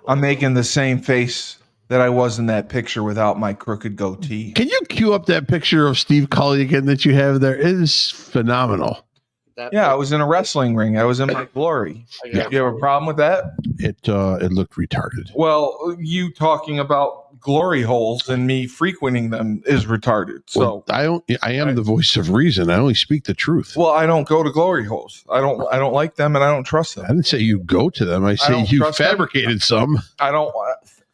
I'm making the same face that I was in that picture without my crooked goatee. Can you cue up that picture of Steve Cully again that you have there? It is phenomenal. I was in a wrestling ring. I was in my glory. You have a problem with that? It looked retarded. Well, you talking about glory holes and me frequenting them is retarded. So well, I am the voice of reason. I only speak the truth. Well, I don't go to glory holes. I don't like them and I don't trust them. I didn't say you go to them. I say you fabricated some. I don't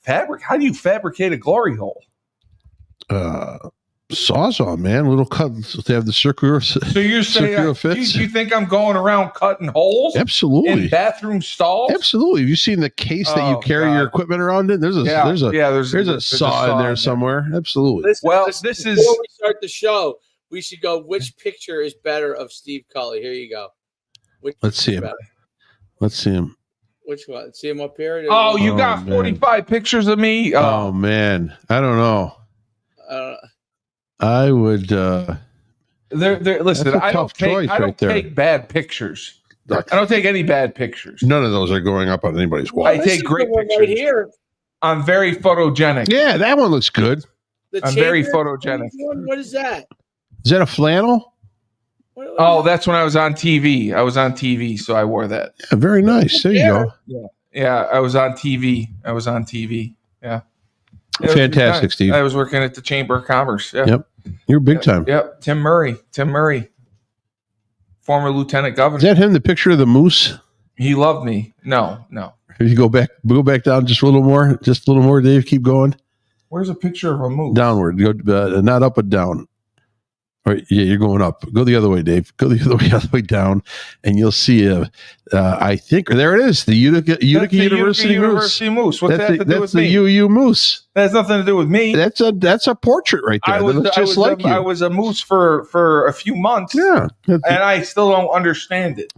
fabric. How do you fabricate a glory hole? Sawzall, man, little cuts. They have the circular. So you're saying you think I'm going around cutting holes? Absolutely. In bathroom stalls? Absolutely. Have you seen the case that you carry your equipment around in? There's a saw in there somewhere. Absolutely. This is before we start the show. We should go. Which picture is better of Steve Cully? Here you go. Let's see him. Let's see him. Which one? See him up here? You got 45 pictures of me? Oh man, I don't know. I would. Listen, I don't take bad pictures. I don't take any bad pictures. None of those are going up on anybody's wall. I take great pictures. Right here. I'm very photogenic. Yeah, that one looks good. I'm very photogenic. What is that? Is that a flannel? That's when I was on TV. I was on TV, so I wore that. Yeah, very nice. There you go. Yeah, I was on TV. Yeah. Fantastic, Steve. I was working at the Chamber of Commerce. Yeah. Yep. You're big time. Yep. Tim Murray. Former lieutenant governor. Is that him, the picture of the moose? He loved me. No. If you go back down just a little more, Dave. Keep going. Where's a picture of a moose? Downward. Go not up but down. All right, yeah, you're going up. Go the other way, Dave. Go the other way down, and you'll see I think there it is, the Utica University moose. What's that to do with me? That's the UU moose. That has nothing to do with me. That's a portrait right there. I was a moose for a few months. Yeah, and I still don't understand it.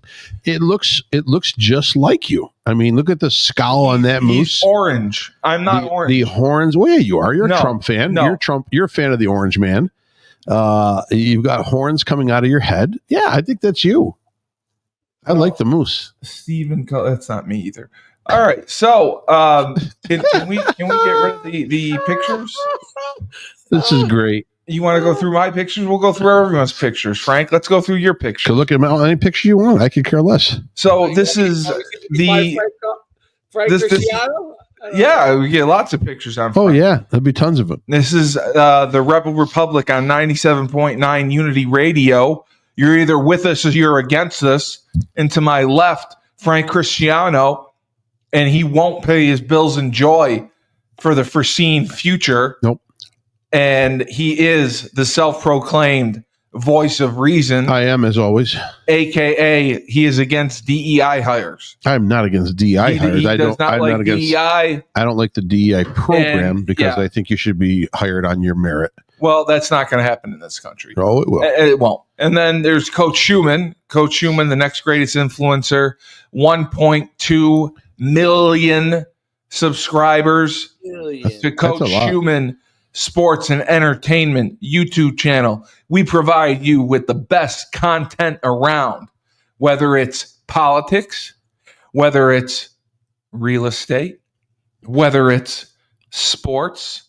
It looks just like you. I mean, look at the scowl on that moose. Orange. I'm not orange. The horns. Well, yeah, you are. You're a Trump fan. No. You're a fan of the orange man. You've got horns coming out of your head. Yeah, I think that's you. I like the moose. Stephen, that's not me either. All right, so can we get rid of the pictures? This is great. You want to go through my pictures? We'll go through everyone's pictures. Frank, let's go through your picture. Look at any picture you want. I could care less. So this is the Frank Cristiano. Yeah, we get lots of pictures on. Oh, yeah. There'll be tons of them. This is the Rebel Republic on 97.9 Unity Radio. You're either with us or you're against us. And to my left, Frank Cristiano, and he won't pay his bills in joy for the foreseen future. Nope. And he is the self-proclaimed voice of reason. I am, as always. AKA, he is against DEI hires. I'm not against DEI hires. I'm not against DEI. I don't like the DEI program because I think you should be hired on your merit. Well, that's not going to happen in this country. Oh, it will. It won't. And then there's Coach Schuman. Coach Schuman, the next greatest influencer, 1.2 million subscribers. To Coach Schuman Sports and Entertainment YouTube channel. We provide you with the best content around, whether it's politics, whether it's real estate, whether it's sports,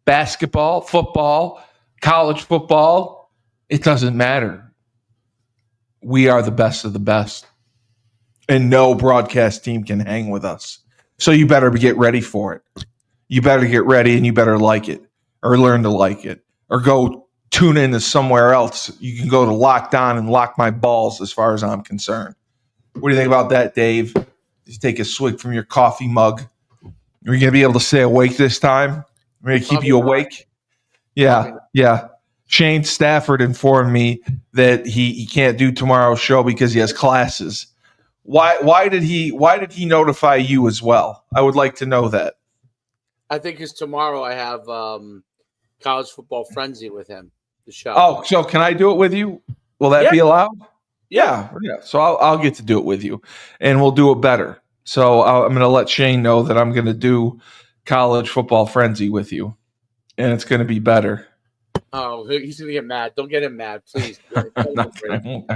basketball, football, college football. It doesn't matter. We are the best of the best. And no broadcast team can hang with us. So you better get ready for it. You better get ready and you better like it. Or learn to like it, or go tune into somewhere else. You can go to Locked On and lock my balls as far as I'm concerned. What do you think about that, Dave? Just take a swig from your coffee mug. Are you going to be able to stay awake this time? We're going to keep you awake? Yeah. Shane Stafford informed me that he can't do tomorrow's show because he has classes. Why did he notify you as well? I would like to know that. I think it's tomorrow. I have College Football Frenzy with him. The show. Oh, so can I do it with you? Will that be allowed? Yeah. So I'll get to do it with you, and we'll do it better. So I'm going to let Shane know that I'm going to do College Football Frenzy with you, and it's going to be better. Oh, he's going to get mad. Don't get him mad, please. I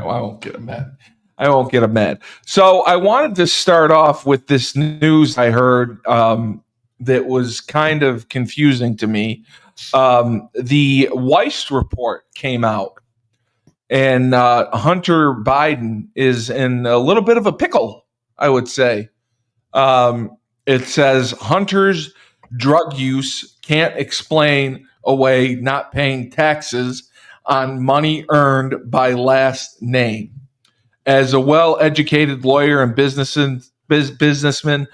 won't get him mad. I won't get him mad. So I wanted to start off with this news I heard that was kind of confusing to me. The Weiss report came out, and Hunter Biden is in a little bit of a pickle, I would say. It says Hunter's drug use can't explain away not paying taxes on money earned by last name. As a well-educated lawyer and businessman, Mr.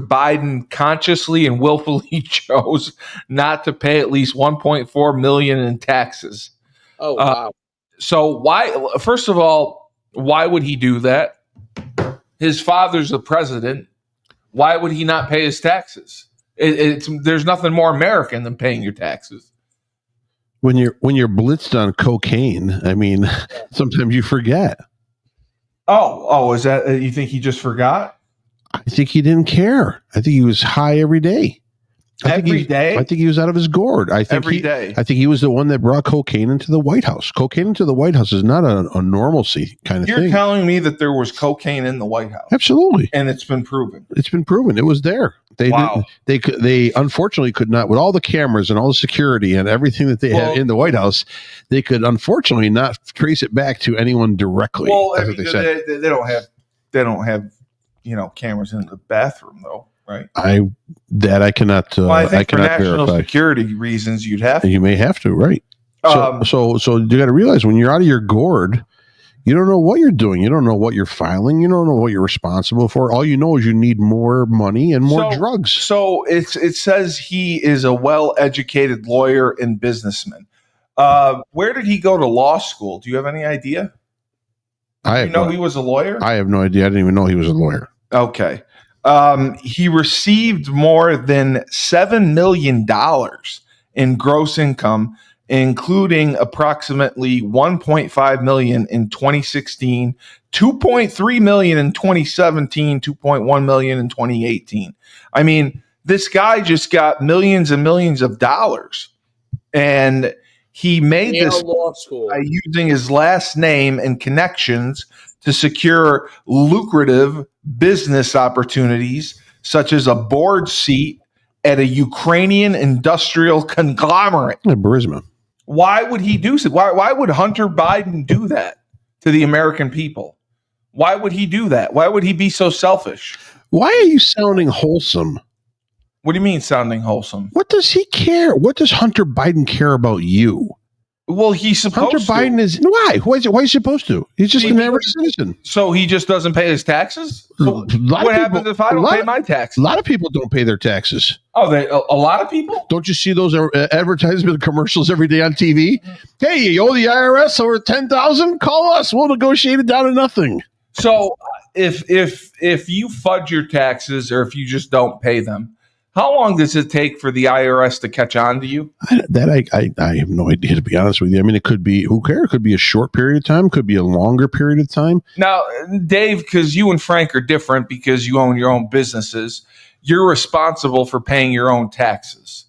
Biden consciously and willfully chose not to pay at least $1.4 million in taxes. Oh, wow. So why? First of all, why would he do that? His father's the president. Why would he not pay his taxes? There's nothing more American than paying your taxes. When you're blitzed on cocaine, I mean, sometimes you forget. Oh, is that you think he just forgot? I think he didn't care. I think he was high every day. I think he was out of his gourd. I think he was the one that brought cocaine into the White House. Cocaine into the White House is not a normalcy kind of thing. You're telling me that there was cocaine in the White House? Absolutely. And it's been proven. It's been proven. It was there. They unfortunately could not, with all the cameras and all the security and everything that they had in the White House, they could unfortunately not trace it back to anyone directly. Well, that's what they said. They don't have cameras in the bathroom though. Right. I cannot. I think for national verify. Security reasons, you'd have to. You may have to, right? So you got to realize when you're out of your gourd, you don't know what you're doing. You don't know what you're filing. You don't know what you're responsible for. All you know is you need more money and more drugs. So it says he is a well-educated lawyer and businessman. Where did he go to law school? Do you have any idea? He was a lawyer? I have no idea. I didn't even know he was a lawyer. Okay. He received more than $7 million in gross income, including approximately $1.5 million in 2016, $2.3 million in 2017, $2.1 million in 2018. I mean, this guy just got millions and millions of dollars, and he made this law school by using his last name and connections to secure lucrative business opportunities, such as a board seat at a Ukrainian industrial conglomerate. Burisma. Why would he do so? Why would Hunter Biden do that to the American people? Why would he do that? Why would he be so selfish? Why are you sounding wholesome? What do you mean sounding wholesome? What does he care? What does Hunter Biden care about you? Well, he's supposed Hunter Biden is why? Why is he supposed to? He's just an average citizen. So he just doesn't pay his taxes? So what happens if I don't pay my taxes? A lot of people don't pay their taxes. Oh, a lot of people? Don't you see those advertisement commercials every day on TV? Hey, you owe the IRS over $10,000? Call us. We'll negotiate it down to nothing. So if you fudge your taxes or if you just don't pay them, how long does it take for the IRS to catch on to you? I have no idea, to be honest with you. I mean, it could be, who cares? It could be a short period of time, could be a longer period of time. Now, Dave, because you and Frank are different because you own your own businesses, you're responsible for paying your own taxes.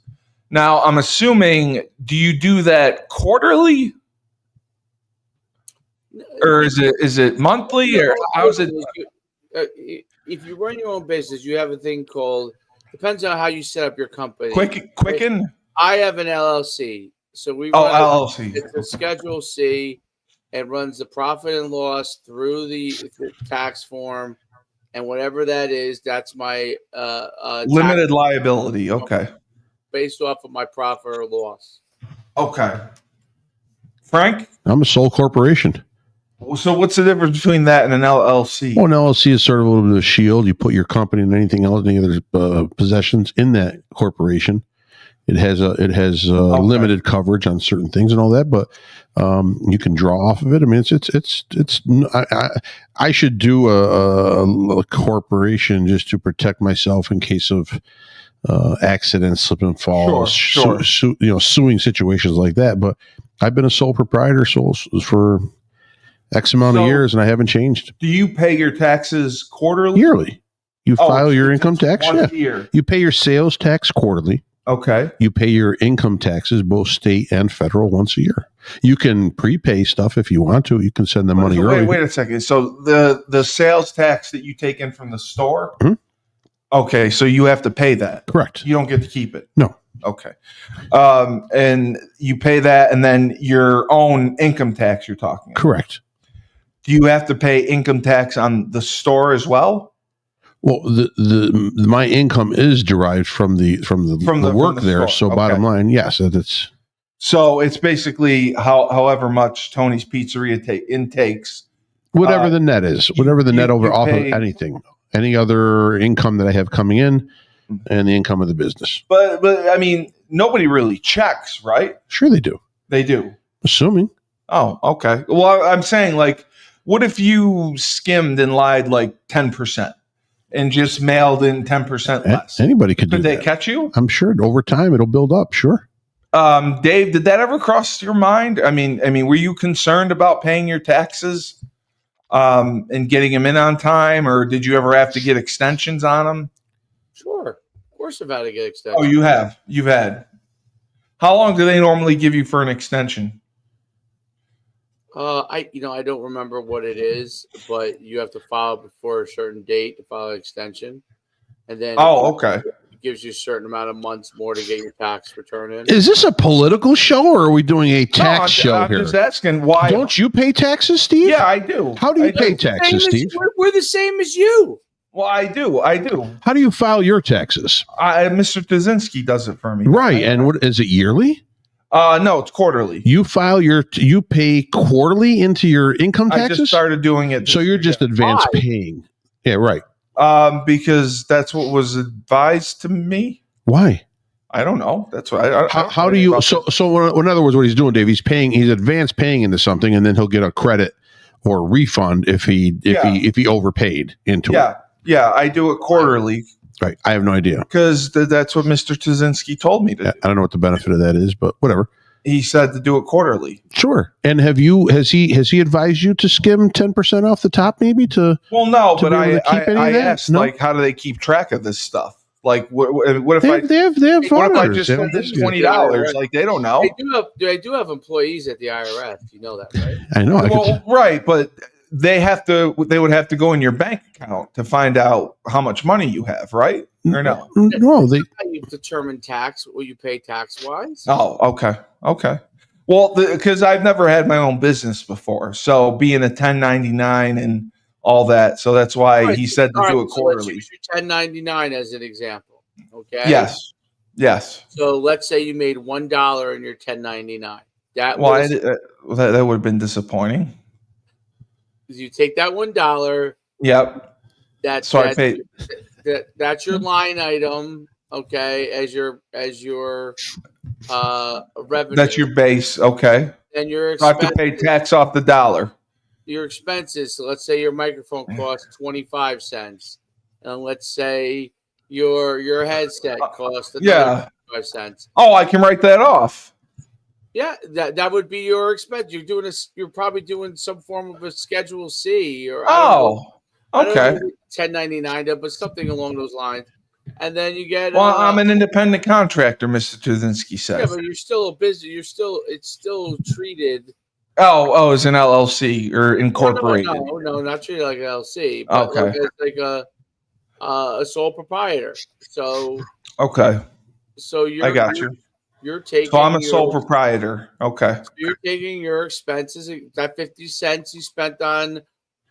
Now, I'm assuming, do you do that quarterly? Or is it monthly? Or how's it? If you run your own business, you have a thing called, depends on how you set up your company. Quicken? I have an LLC. So we LLC. It's a Schedule C. It runs the profit and loss through the tax form. And whatever that is, that's my limited liability. Okay. Based off of my profit or loss. Okay. Frank? I'm a sole corporation. So what's the difference between that and an LLC? Well, an LLC is sort of a little bit of a shield. You put your company and anything else, any other possessions in that corporation. It has limited coverage on certain things and all that, but you can draw off of it. I mean, I should do a corporation just to protect myself in case of accidents, slip and falls, sure. Suing situations like that. But I've been a sole proprietor for X amount of years, and I haven't changed. Do you pay your taxes quarterly? Yearly. You file your income tax. Once a year. You pay your sales tax quarterly. Okay. You pay your income taxes, both state and federal, once a year. You can prepay stuff if you want to. You can send the money early. Wait a second. So the sales tax that you take in from the store, okay, so you have to pay that. Correct. You don't get to keep it. No. Okay. And you pay that, and then your own income tax you're talking about. Correct. Do you have to pay income tax on the store as well? Well, my income is derived from the work there. Store. So bottom line, yes, it's. So it's basically however much Tony's Pizzeria intakes. Whatever the net is, whatever the net over off of anything, any other income that I have coming in, and the income of the business. But I mean, nobody really checks, right? Sure, they do. They do. Assuming. Oh, okay. Well, I'm saying, like, what if you skimmed and lied like 10% and just mailed in 10% less? Anybody could do that. Could they catch you? I'm sure over time it'll build up. Sure. Dave, did that ever cross your mind? I mean, were you concerned about paying your taxes and getting them in on time, or did you ever have to get extensions on them? Sure. Of course I've had to get extensions. Oh, you have? You've had. How long do they normally give you for an extension? I don't remember what it is, but you have to file before a certain date to file an extension. And then okay. It gives you a certain amount of months more to get your tax return in. Is this a political show, or are we doing a tax show I'm here? just asking why. Don't you pay taxes, Steve? Yeah, I do. How do you pay taxes, Steve? We're the same as you. Well, I do. How do you file your taxes? Mr. Tuzinski does it for me. Right. And what is it, yearly? No, it's quarterly. You pay quarterly into your income taxes? I just started doing it. So you're just advance paying. Yeah, right. Because that's what was advised to me. Why? I don't know. That's why. How do you? So in other words, what he's doing, Dave, he's advance paying into something, and then he'll get a credit or a refund if he overpaid into it. Yeah, I do it quarterly. Right. I have no idea. Because that's what Mr. Tuzinski told me to do. I don't know what the benefit of that is, but whatever. He said to do it quarterly. Sure. And has he advised you to skim 10% off the top maybe to? Well, no, but I asked, like, how do they keep track of this stuff? Like, what if they have what if I just spend this $20? Like, they don't know. They do have employees at the IRS. You know that, right? I know. Right, but they would have to go in your bank account to find out how much money you have, right? Or no? No, You determine tax, what you pay tax wise. Oh, okay. Well, because I've never had my own business before, so being a 1099 and all that, so that's why he said to do it quarterly. Let's use your 1099 as an example. Okay. Yes. So let's say you made $1 in your 1099. That would have been disappointing. You take that $1. Yep. I paid. That's your line item, okay, as your revenue. That's your base, okay. And your expenses. So I have to pay tax off the dollar. Your expenses. So let's say your microphone costs 25 cents, and let's say your headset costs 25 cents. Oh, I can write that off. Yeah, that would be your expense. You're probably doing some form of a Schedule C or okay, 1099, but something along those lines. And then you get. Well, I'm an independent contractor, Mr. Tuzinski says. Yeah, but you're still a business. It's still treated. Oh, as an LLC or incorporated. No, not treated like an LLC. But okay, like a sole proprietor. So. Okay. So I got you. You're taking. So I'm a sole proprietor. Okay. So you're taking your expenses. That 50 cents you spent on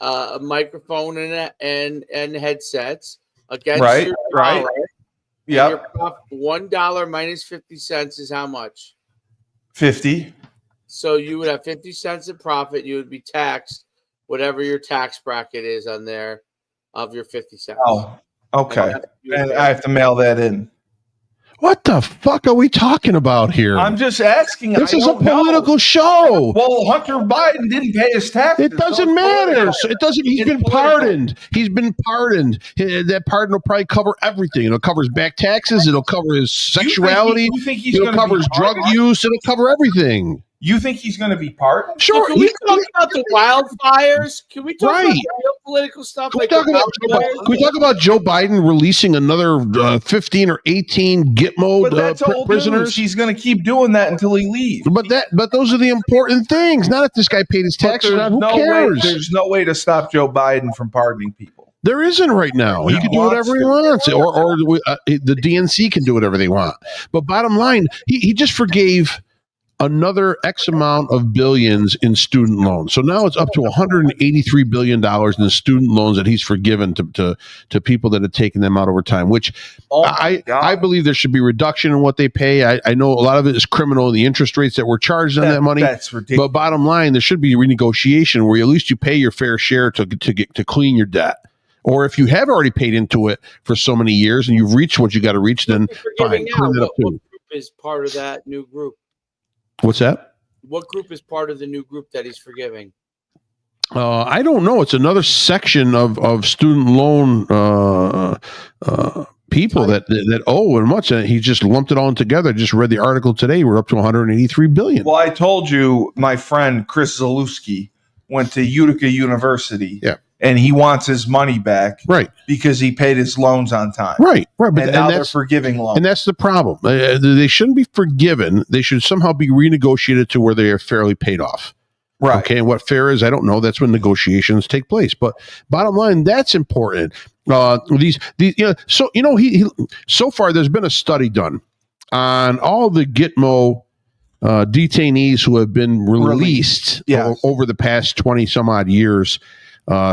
a microphone and headsets against your dollar. Yeah. $1 minus 50 cents is how much? 50. So you would have 50 cents in profit. You would be taxed whatever your tax bracket is on there of your 50 cents. Oh, okay. And I have to mail that in. What the fuck are we talking about here? I'm just asking. This is a political show. Well, Hunter Biden didn't pay his taxes. It doesn't matter. It doesn't. He's been pardoned. He's been pardoned. That pardon will probably cover everything. It'll cover his back taxes. It'll cover his sexuality. It'll cover his drug use. It'll cover everything. You think he's going to be pardoned? Sure. Can we talk about the wildfires? Can we talk about the political stuff? Can we talk about Joe Biden releasing another 15 or 18 Gitmo prisoners? News. He's going to keep doing that until he leaves. But those are the important things. Not if this guy paid his taxes. Who cares? There's no way to stop Joe Biden from pardoning people. There isn't right now. He can do whatever he wants, or the DNC can do whatever they want. But bottom line, he just forgave another X amount of billions in student loans. So now it's up to $183 billion in student loans that he's forgiven to people that have taken them out over time, which I believe there should be reduction in what they pay. I know a lot of it is criminal, the interest rates that were charged on that money. That's ridiculous. But bottom line, there should be renegotiation where at least you pay your fair share to clean your debt. Or if you have already paid into it for so many years and you've reached what you got to reach, then fine. What group is part of that new group? What's that? What group is part of the new group that he's forgiving? I don't know. It's another section of student loan people that owe and much. And he just lumped it all in together. Just read the article today. We're up to $183 billion. Well, I told you my friend Chris Zalewski went to Utica University. Yeah. And he wants his money back, right? Because he paid his loans on time, right? But now they're forgiving loans, and that's the problem. They shouldn't be forgiven. They should somehow be renegotiated to where they are fairly paid off, right? Okay, and what fair is, I don't know. That's when negotiations take place. But bottom line, that's important. So far there's been a study done on all the Gitmo detainees who have been released over the past 20 some odd years.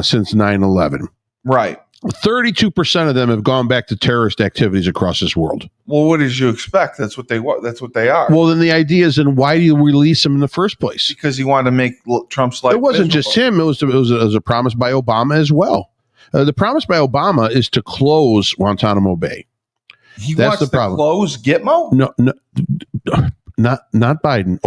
Since 9/11. Right. 32% of them have gone back to terrorist activities across this world. Well, what did you expect? That's what they are. Well, then the idea is, then why do you release them in the first place? Because he wanted to make Trump's life. It wasn't just him. It was a promise by Obama as well. The promise by Obama is to close Guantanamo Bay. That's the problem. Close Gitmo? No, not Biden.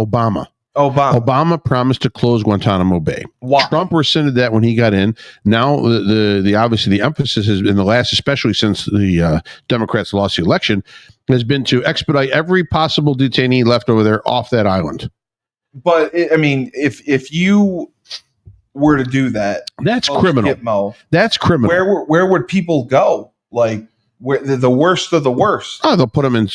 Obama promised to close Guantanamo Bay. Wow. Trump rescinded that when he got in. Now, the obviously the emphasis has been especially since the Democrats lost the election, has been to expedite every possible detainee left over there off that island. But if you were to do that, that's criminal. Gitmo, that's criminal. Where would people go? Like, where the worst of the worst? Oh, they'll put them in.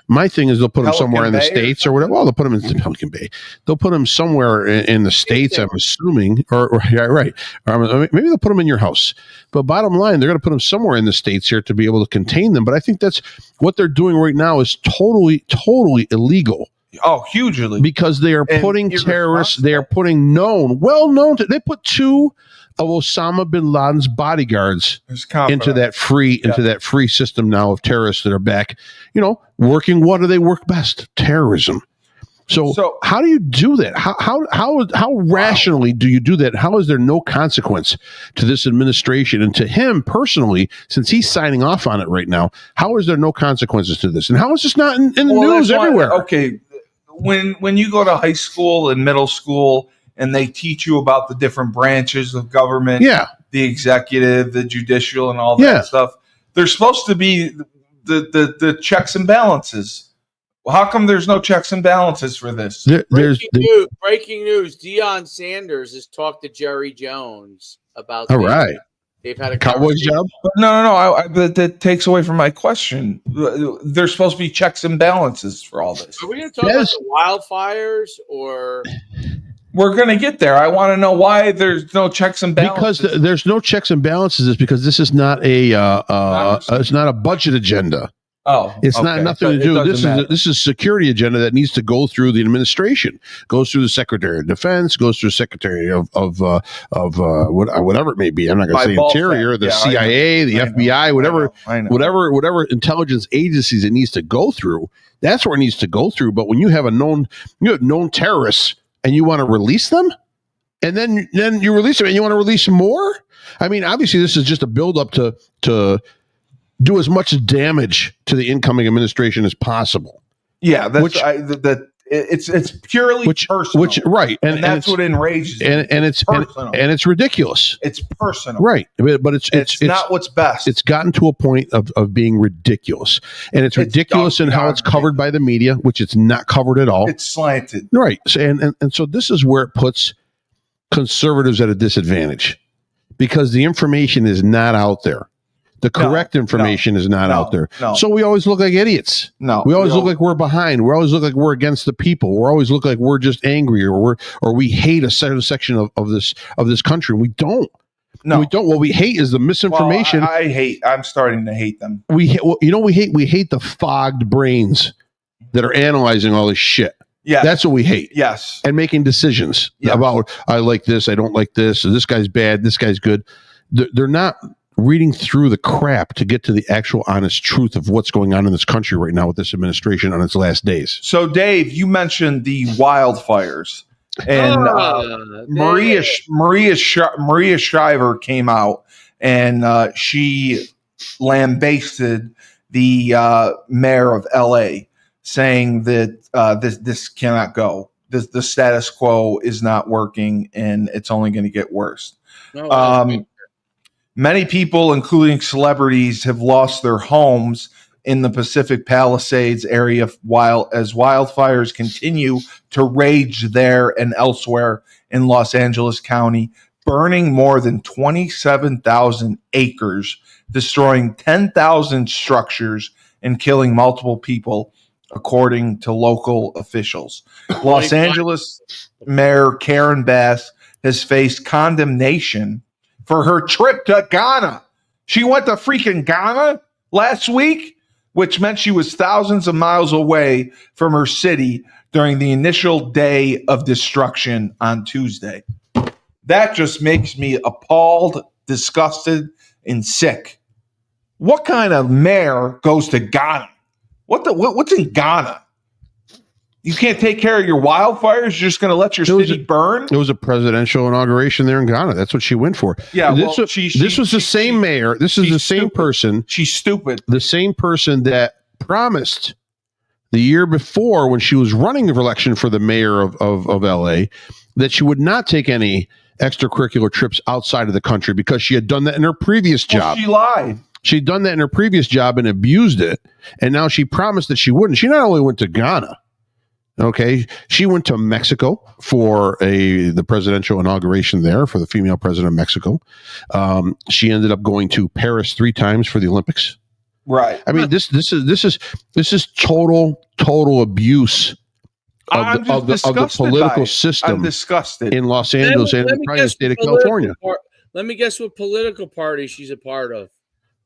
My thing is they'll put them somewhere in the States or whatever. Well, they'll put them in Pelican Bay. They'll put them somewhere in the States, I'm assuming. Or right. Maybe they'll put them in your house. But bottom line, they're going to put them somewhere in the States here to be able to contain them. But I think that's what they're doing right now is totally illegal. Oh, hugely. Because they are putting terrorists, they are putting well-known, they put two of Osama bin Laden's bodyguards into that free system now of terrorists that are back, working. What do they work best? Terrorism. So how do you do that? How rationally do you do that? How is there no consequence to this administration and to him personally, since he's signing off on it right now? How is there no consequences to this? And how is this not in the news everywhere? Okay, when you go to high school and middle school, and they teach you about the different branches of government, the executive, the judicial, and all that stuff. There's supposed to be the checks and balances. Well, how come there's no checks and balances for this? Breaking news. Deion Sanders has talked to Jerry Jones about all right. They've had a Cowboys job? No. That takes away from my question. There's supposed to be checks and balances for all this. Are we going to talk about the wildfires or... We're going to get there. I want to know why there's no checks and balances. Because there's no checks and balances is because this is not it's not a budget agenda. Oh, it's not nothing to do. This is a security agenda that needs to go through the administration, goes through the Secretary of Defense, goes through the Secretary of whatever it may be. I'm not going to say Interior, the CIA, the FBI, whatever intelligence agencies it needs to go through. That's where it needs to go through. But when you have known terrorists and you want to release them, and then you release them, and you want to release more. I mean, obviously, this is just a buildup to do as much damage to the incoming administration as possible. Yeah, it's purely personal. And that's what enrages me. And it's ridiculous. It's personal, right? But it's not what's best. It's gotten to a point of being ridiculous, and it's ridiculous in how it's covered by the media, which it's not covered at all. It's slanted, right? And so this is where it puts conservatives at a disadvantage, because the information is not out there. The correct information is not out there. No. So we always look like idiots. No. We always look like we're behind. We always look like we're against the people. We always look like we're just angry or we hate a certain section of this country. We don't. No. We don't. What we hate is the misinformation. Well, I'm starting to hate them. We hate the fogged brains that are analyzing all this shit. Yeah. That's what we hate. Yes. And making decisions about, I like this, I don't like this, or this guy's bad, this guy's good. They're not reading through the crap to get to the actual honest truth of what's going on in this country right now with this administration on its last days. So, Dave, you mentioned the wildfires. And Maria Shriver came out and she lambasted the mayor of LA, saying that this cannot go. The status quo is not working, and it's only going to get worse. Many people, including celebrities, have lost their homes in the Pacific Palisades area as wildfires continue to rage there and elsewhere in Los Angeles County, burning more than 27,000 acres, destroying 10,000 structures, and killing multiple people, according to local officials. Los Angeles Mayor Karen Bass has faced condemnation for her trip to Ghana. She went to freaking Ghana last week, which meant she was thousands of miles away from her city during the initial day of destruction on Tuesday. That just makes me appalled, disgusted, and sick. What kind of mayor goes to Ghana? What's in Ghana? You can't take care of your wildfires? You're just going to let your city burn? It was a presidential inauguration there in Ghana. That's what she went for. Yeah, this was the same mayor. This is the same person. She's stupid. The same person that promised the year before, when she was running for election for the mayor of LA, that she would not take any extracurricular trips outside of the country because she had done that in her previous job. She lied. She'd done that in her previous job and abused it. And now she promised that she wouldn't. She not only went to Ghana, okay, she went to Mexico for the presidential inauguration there for the female president of Mexico. She ended up going to Paris 3 times for the Olympics. Right. I mean, this is total abuse of the political system. I'm disgusted in Los Angeles and the state of California. Let me guess what political party she's a part of.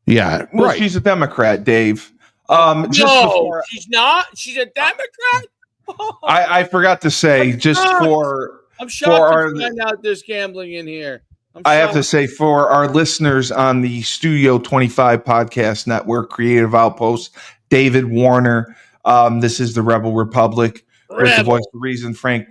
Yeah, well, right. She's a Democrat, Dave. She's not. She's a Democrat. I forgot to say, I'm shocked to find out there's gambling in here. I have to say, for our listeners on the Studio 25 podcast network, Creative Outpost, David Warner, this is the Rebel Republic, with the voice of reason, Frank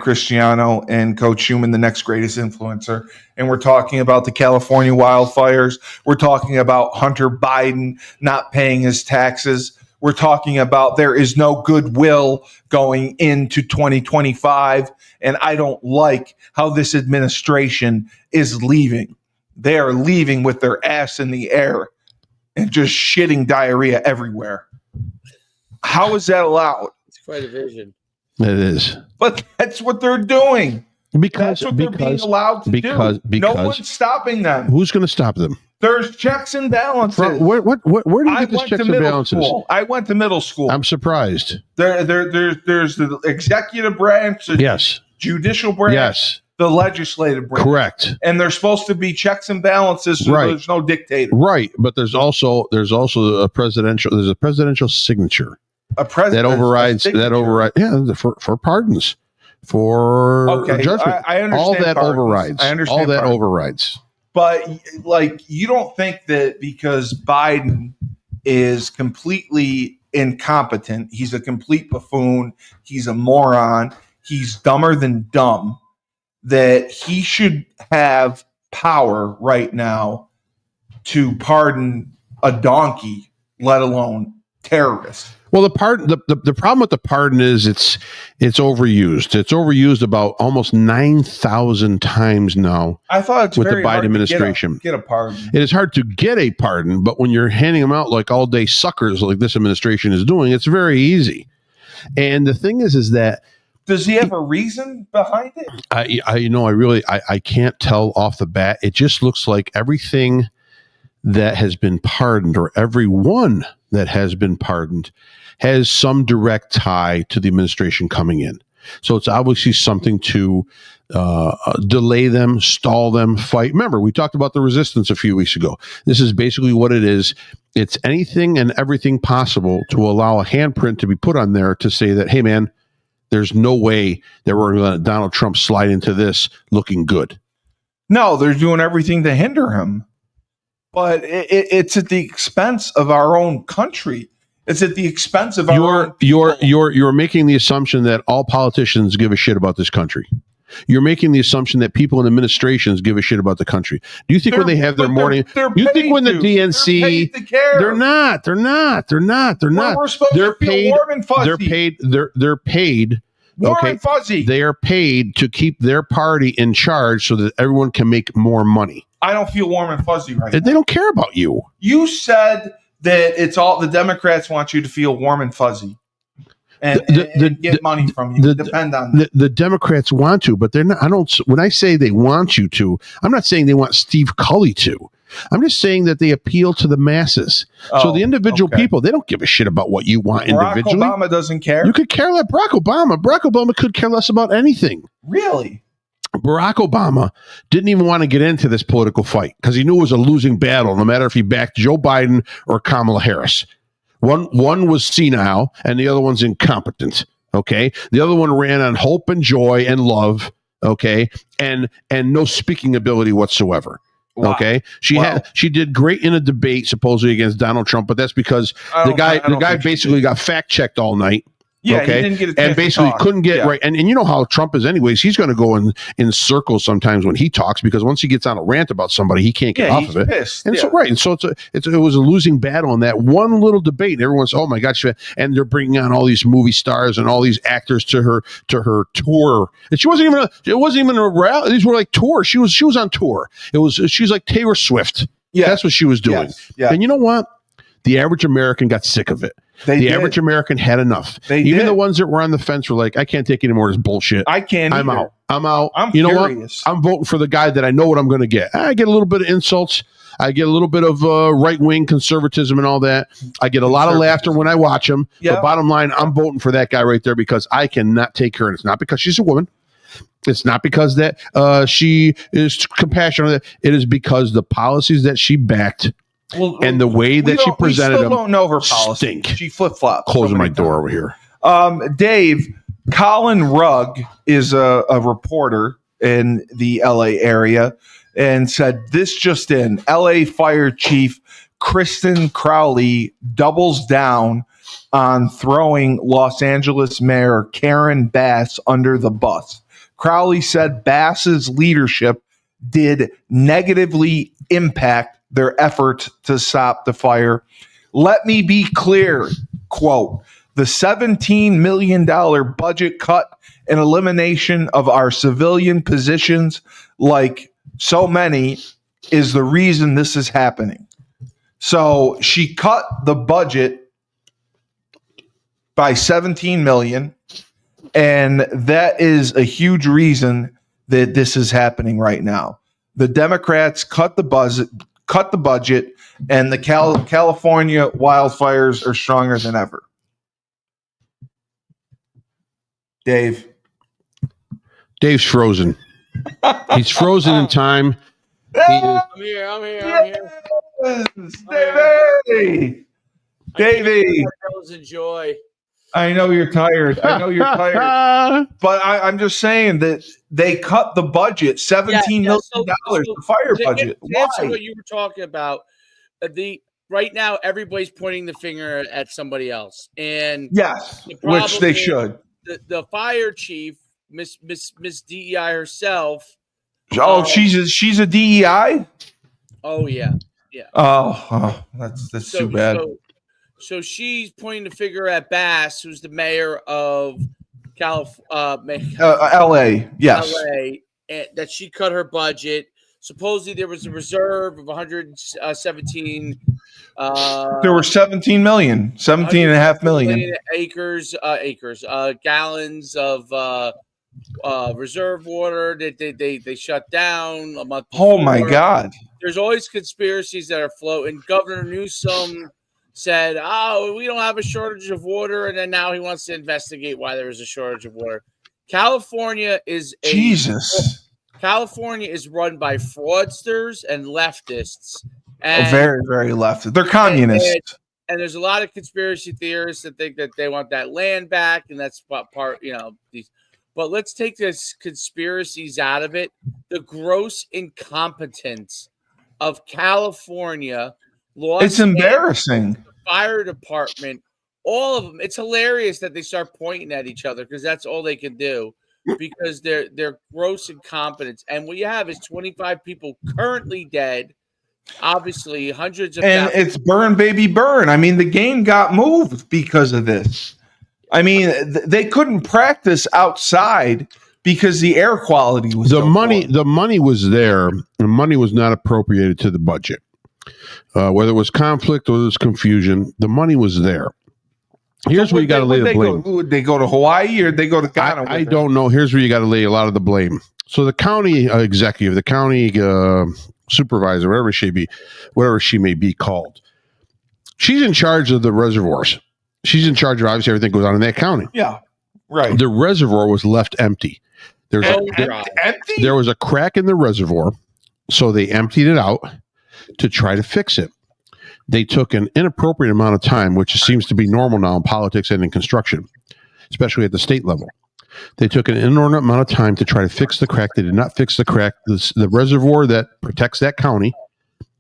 Cristiano, and Coach Schuman, the next greatest influencer. And we're talking about the California wildfires. We're talking about Hunter Biden not paying his taxes. We're talking about there is no goodwill going into 2025. And I don't like how this administration is leaving. They are leaving with their ass in the air and just shitting diarrhea everywhere. How is that allowed? It's quite a vision. It is. But that's what they're doing. That's what they're being allowed to do. No one's stopping them. Who's going to stop them? There's checks and balances. Where do you get this checks and balances? I went to middle school. I'm surprised. There's the executive branch, the judicial branch, the legislative branch. Correct. And there's supposed to be checks and balances, so there's no dictator. Right, but there's also a presidential signature. That overrides. Yeah, for pardons, for judgment. I understand all that pardons. overrides. I understand all that pardons. overrides. But you don't think that because Biden is completely incompetent, he's a complete buffoon, he's a moron, he's dumber than dumb, that he should have power right now to pardon a donkey, let alone terrorists. Well, the problem with the pardon is it's overused. It's overused about almost 9,000 times now. I thought it's with very the Biden hard administration. To get a pardon. It is hard to get a pardon, but when you're handing them out like all day suckers, like this administration is doing, it's very easy. And the thing is that Does he have a reason behind it? I can't tell off the bat. It just looks like everything that has been pardoned, or everyone that has been pardoned, has some direct tie to the administration coming in. So it's obviously something to delay them, stall them, fight. Remember, we talked about the resistance a few weeks ago. This is basically what it is. It's anything and everything possible to allow a handprint to be put on there to say that, hey, man, there's no way that we're going to let Donald Trump slide into this looking good. No, they're doing everything to hinder him. But it's at the expense of our own country. It's at the expense of our own people. You're making the assumption that all politicians give a shit about this country. You're making the assumption that people in administrations give a shit about the country. Do you think when they have their morning? You think when the DNC? They're not. We're supposed to feel warm and fuzzy. They're paid. Warm and fuzzy. They are paid to keep their party in charge so that everyone can make more money. I don't feel warm and fuzzy right now. They don't care about you. You said that it's all the Democrats want you to feel warm and fuzzy and get money from you. Depend on that. The Democrats want to, but they're not. When I say they want you to, I'm not saying they want Steve Cully to. I'm just saying that they appeal to the masses. So the individual people, they don't give a shit about what you want individually. Barack Obama doesn't care. You could care less. Barack Obama could care less about anything. Really? Barack Obama didn't even want to get into this political fight because he knew it was a losing battle, no matter if he backed Joe Biden or Kamala Harris. One was senile and the other one's incompetent. Okay. The other one ran on hope and joy and love. Okay. And no speaking ability whatsoever. Wow. Okay. She did great in a debate supposedly against Donald Trump, but that's because the guy basically got fact checked all night. Yeah, okay? He didn't get a chance and basically to couldn't get right. And you know how Trump is anyways. He's going to go in circles sometimes when he talks, because once he gets on a rant about somebody, he can't get off of it. Pissed. And so it was a losing battle in that one little debate. And everyone's, oh my gosh, and they're bringing on all these movie stars and all these actors to her tour. And it wasn't even a rally. These were like tours. She was on tour. She was like Taylor Swift. Yeah, that's what she was doing. Yes. Yeah. And you know what? The average American got sick of it. Average American had enough. Even the ones that were on the fence were like, I can't take any more of this bullshit. I can't. I'm out. I'm you know furious. What? I'm voting for the guy that I know what I'm going to get. I get a little bit of insults. I get a little bit of right-wing conservatism and all that. I get a lot of laughter when I watch him. Yeah. But bottom line, I'm voting for that guy right there because I cannot take her. And it's not because she's a woman. It's not because that she is compassionate. It is because the policies that she backed and the way that she presented them. We still don't know her policy. Stink. She flip-flops. Closing my door over here. Dave, Colin Rugg is a reporter in the LA area and said this just in: LA Fire Chief Kristen Crowley doubles down on throwing Los Angeles Mayor Karen Bass under the bus. Crowley said Bass's leadership did negatively impact their effort to stop the fire. Let me be clear, quote, the $17 million budget cut and elimination of our civilian positions, like so many, is the reason this is happening. So she cut the budget by $17 million, and that is a huge reason that this is happening right now. The Democrats cut the budget, and the California wildfires are stronger than ever. Dave's frozen. He's frozen in time. I'm here. Yes, Davey. Enjoy. I know you're tired. But I'm just saying that they cut the budget, $17 million, the fire budget. That's what you were talking about. Right now, everybody's pointing the finger at somebody else, and yes, which they should. The fire chief, Miss DEI herself. Oh, she's a DEI. Oh yeah. Oh, that's too bad. So she's pointing the finger at Bass, who's the mayor of LA. Yes, LA, and that she cut her budget. supposedly there was a reserve of 117. There were 17 million, 17.5 million gallons of reserve water that they shut down a month before. Oh my God. There's always conspiracies that are floating. Governor Newsom said, "Oh, we don't have a shortage of water," and then now he wants to investigate why there is a shortage of water. California is run by fraudsters and leftists. And, very, very left. They're communists. And there's a lot of conspiracy theorists that think that they want that land back, and that's what part, these. But let's take this conspiracies out of it. The gross incompetence of California, it's embarrassing. Fire department, all of them. It's hilarious that they start pointing at each other because that's all they can do, because they're gross incompetence. And what you have is 25 people currently dead. Obviously, hundreds of and thousands. It's burn, baby, burn. I mean, the game got moved because of this. I mean, they couldn't practice outside because the air quality was the money was there. The money was not appropriated to the budget. Whether it was conflict or it was confusion, the money was there. Here's where you got to lay the blame. Would they go to Hawaii or they go to Ghana? I don't know. Here's where you got to lay a lot of the blame. So the county executive, the county supervisor, whatever she may be called, she's in charge of the reservoirs. She's in charge of obviously everything goes on in that county. Yeah, right. The reservoir was left empty. Empty? There was a crack in the reservoir, so they emptied it out to try to fix it. They took an inappropriate amount of time, which seems to be normal now in politics and in construction, especially at the state level. They took an inordinate amount of time to try to fix the crack. They did not fix the crack. The reservoir that protects that county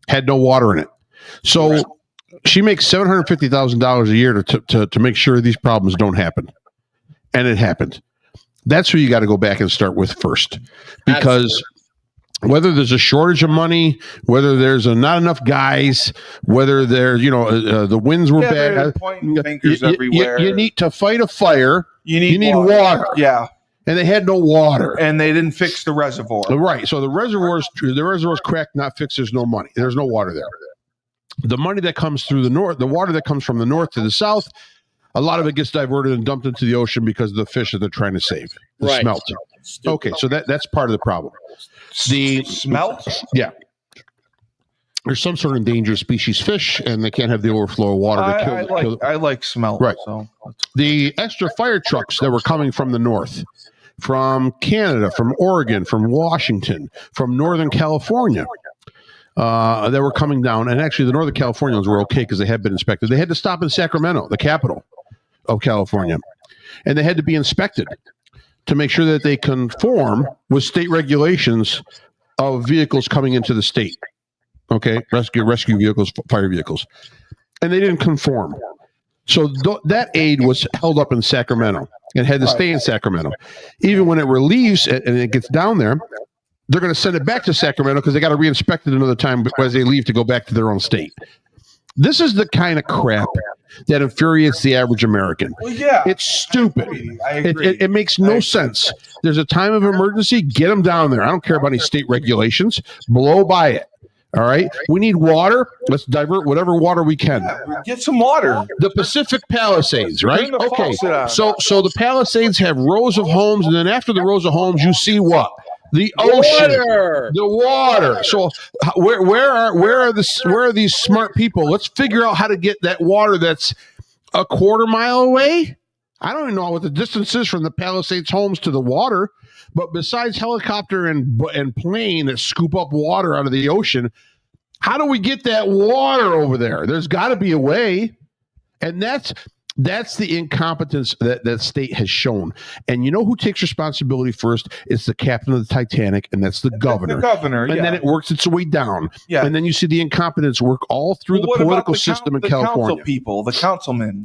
had no water in it. So she makes $750,000 a year to make sure these problems don't happen. And it happened. That's where you got to go back and start with first. Because whether there's a shortage of money, whether there's not enough guys, whether the winds were bad. Fingers everywhere. You need to fight a fire. You need water. Yeah. And they had no water. And they didn't fix the reservoir. Right. So the reservoir's cracked, not fixed. There's no money. There's no water there. The money that comes through the north, the water that comes from the north to the south, a lot of it gets diverted and dumped into the ocean because of the fish that they're trying to save. The smelt. Okay, so that's part of the problem. The smelt? Yeah. There's some sort of endangered species fish, and they can't have the overflow of water to kill. I like smelt. Right. So. The extra fire trucks that were coming from the north, from Canada, from Oregon, from Washington, from Northern California, that were coming down. And actually, the Northern Californians were okay because they had been inspected. They had to stop in Sacramento, the capital of California, and they had to be inspected to make sure that they conform with state regulations of vehicles coming into the state. Okay, rescue vehicles, fire vehicles. And they didn't conform. So that aid was held up in Sacramento and had to stay in Sacramento. Even when it relieves and it gets down there, they're going to send it back to Sacramento because they got to re-inspect it another time as they leave to go back to their own state. This is the kind of crap that infuriates the average American. Well, yeah. It's stupid. I agree. It makes no sense. There's a time of emergency. Get them down there. I don't care about any state regulations. Blow by it. All right. We need water. Let's divert whatever water we can. Yeah, get some water. The Pacific Palisades, right? Okay. So the Palisades have rows of homes, and then after the rows of homes, you see what? The ocean, the water. So where are these smart people? Let's figure out how to get that water that's a quarter mile away. I don't even know what the distance is from the Palisades homes to the water. But besides helicopter and plane that scoop up water out of the ocean, how do we get that water over there? There's got to be a way. And that's the incompetence that state has shown. And you know who takes responsibility first? It's the captain of the Titanic, and that's the governor. The governor, and then it works its way down. Yeah. And then you see the incompetence work all through the political system in California. Council people, the councilmen.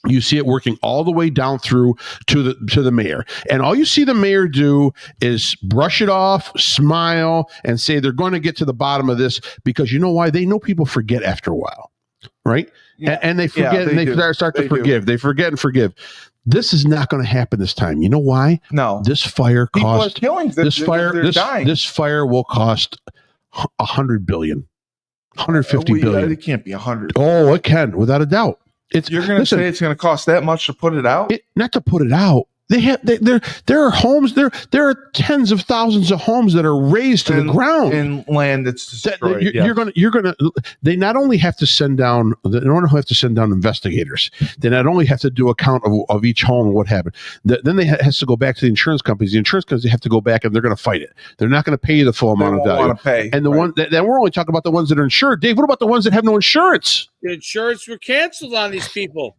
You see it working all the way down through to the mayor. And all you see the mayor do is brush it off, smile, and say they're going to get to the bottom of this because you know why? They know people forget after a while, right? Yeah. And they forget and they start to forgive. They forget and forgive. This is not going to happen this time. You know why? No. This fire cost. People are killing. This fire will cost $100 billion, $150 billion. It can't be 100. Oh, it can, without a doubt. You're going to say it's going to cost that much to put it out? Not to put it out. There are homes. There are tens of thousands of homes that are razed to the ground in land that's destroyed. You're gonna. They not only have to send down. They don't have to send down investigators. They not only have to do a count of each home and what happened. Then they has to go back to the insurance companies. The insurance companies have to go back and they're going to fight it. They're not going to pay you the full amount of value. Want to pay. And the one that we're only talking about the ones that are insured. Dave, what about the ones that have no insurance? The insurance were canceled on these people.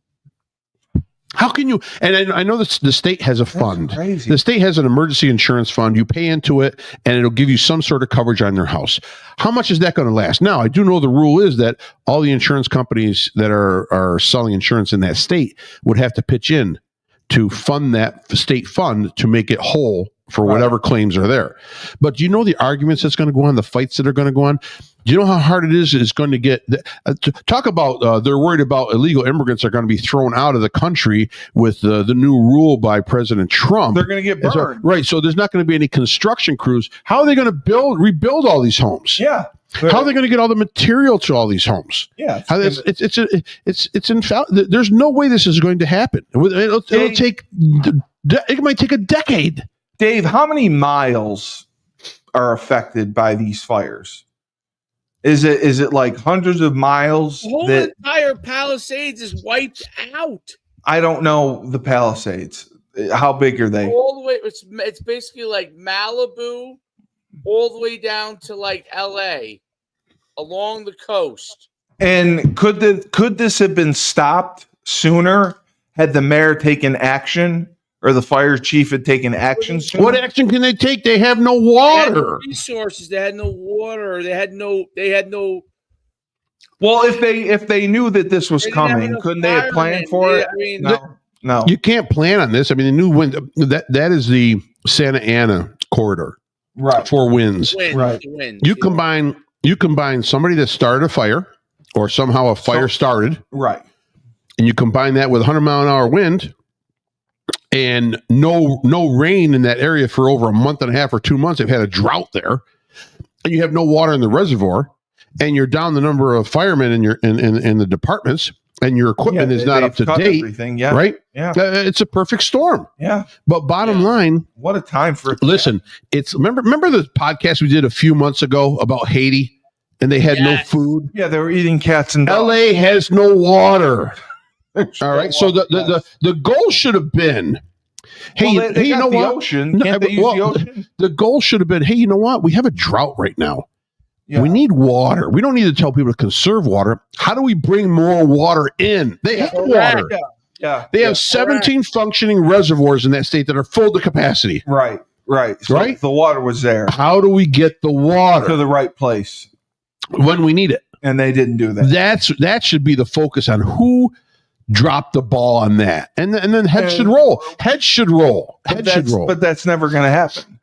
How can you? And I know the state has a fund. That's crazy. The state has an emergency insurance fund. You pay into it, and it'll give you some sort of coverage on your house. How much is that going to last? Now, I do know the rule is that all the insurance companies that are selling insurance in that state would have to pitch in to fund that state fund to make it whole for whatever claims are there. But do you know the arguments that's going to go on, the fights that are going to go on? Do you know how hard it is? It's going to get talk about. They're worried about illegal immigrants are going to be thrown out of the country with the new rule by President Trump. They're going to get burned, right? So there's not going to be any construction crews. How are they going to rebuild all these homes? Yeah. How are they going to get all the material to all these homes? Yeah. It's infallible. There's no way this is going to happen. It'll take. It might take a decade. Dave, how many miles are affected by these fires? Is it like hundreds of miles? The whole entire Palisades is wiped out. I don't know the Palisades. How big are they? All the way. It's basically like Malibu, all the way down to like L.A. along the coast. And could this have been stopped sooner had the mayor taken action? Or the fire chief had taken action sooner? What action can they take? They have no water. They had no resources. They had no water. They had no. Well, if they knew that this was coming, couldn't they have planned for it? No. You can't plan on this. I mean, the new wind that is the Santa Ana corridor, right? For winds, right? You combine somebody that started a fire, or somehow a fire started, right? And you combine that with 100-mile-an-hour wind. And no rain in that area for over a month and a half or 2 months. They've had a drought there, and you have no water in the reservoir, and you're down the number of firemen in the departments, and your equipment is not up to date. Right? Yeah, it's a perfect storm. Yeah, but bottom line, what a time for it. Listen, it's remember the podcast we did a few months ago about Haiti, and they had no food. Yeah, they were eating cats and dogs. LA has no water. All right, so the goal should have been, hey, they you know what? Ocean. Can't they use the ocean? The goal should have been, hey, you know what? We have a drought right now. Yeah. We need water. We don't need to tell people to conserve water. How do we bring more water in? They have water. Yeah. They have 17 functioning reservoirs in that state that are full to capacity. Right. So right. The water was there. How do we get the water to the right place when we need it? And they didn't do that. That should be the focus on who dropped the ball on that, and then heads should roll. But that's never going to happen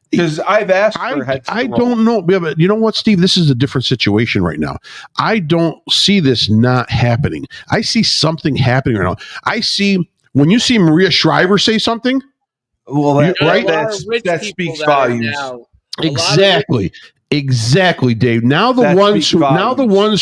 because I've asked for heads to roll. I don't know, but you know what, Steve? This is a different situation right now. I don't see this not happening. I see something happening right now. I see when you see Maria Shriver say something. Well, that speaks volumes. Exactly, Dave. Now the ones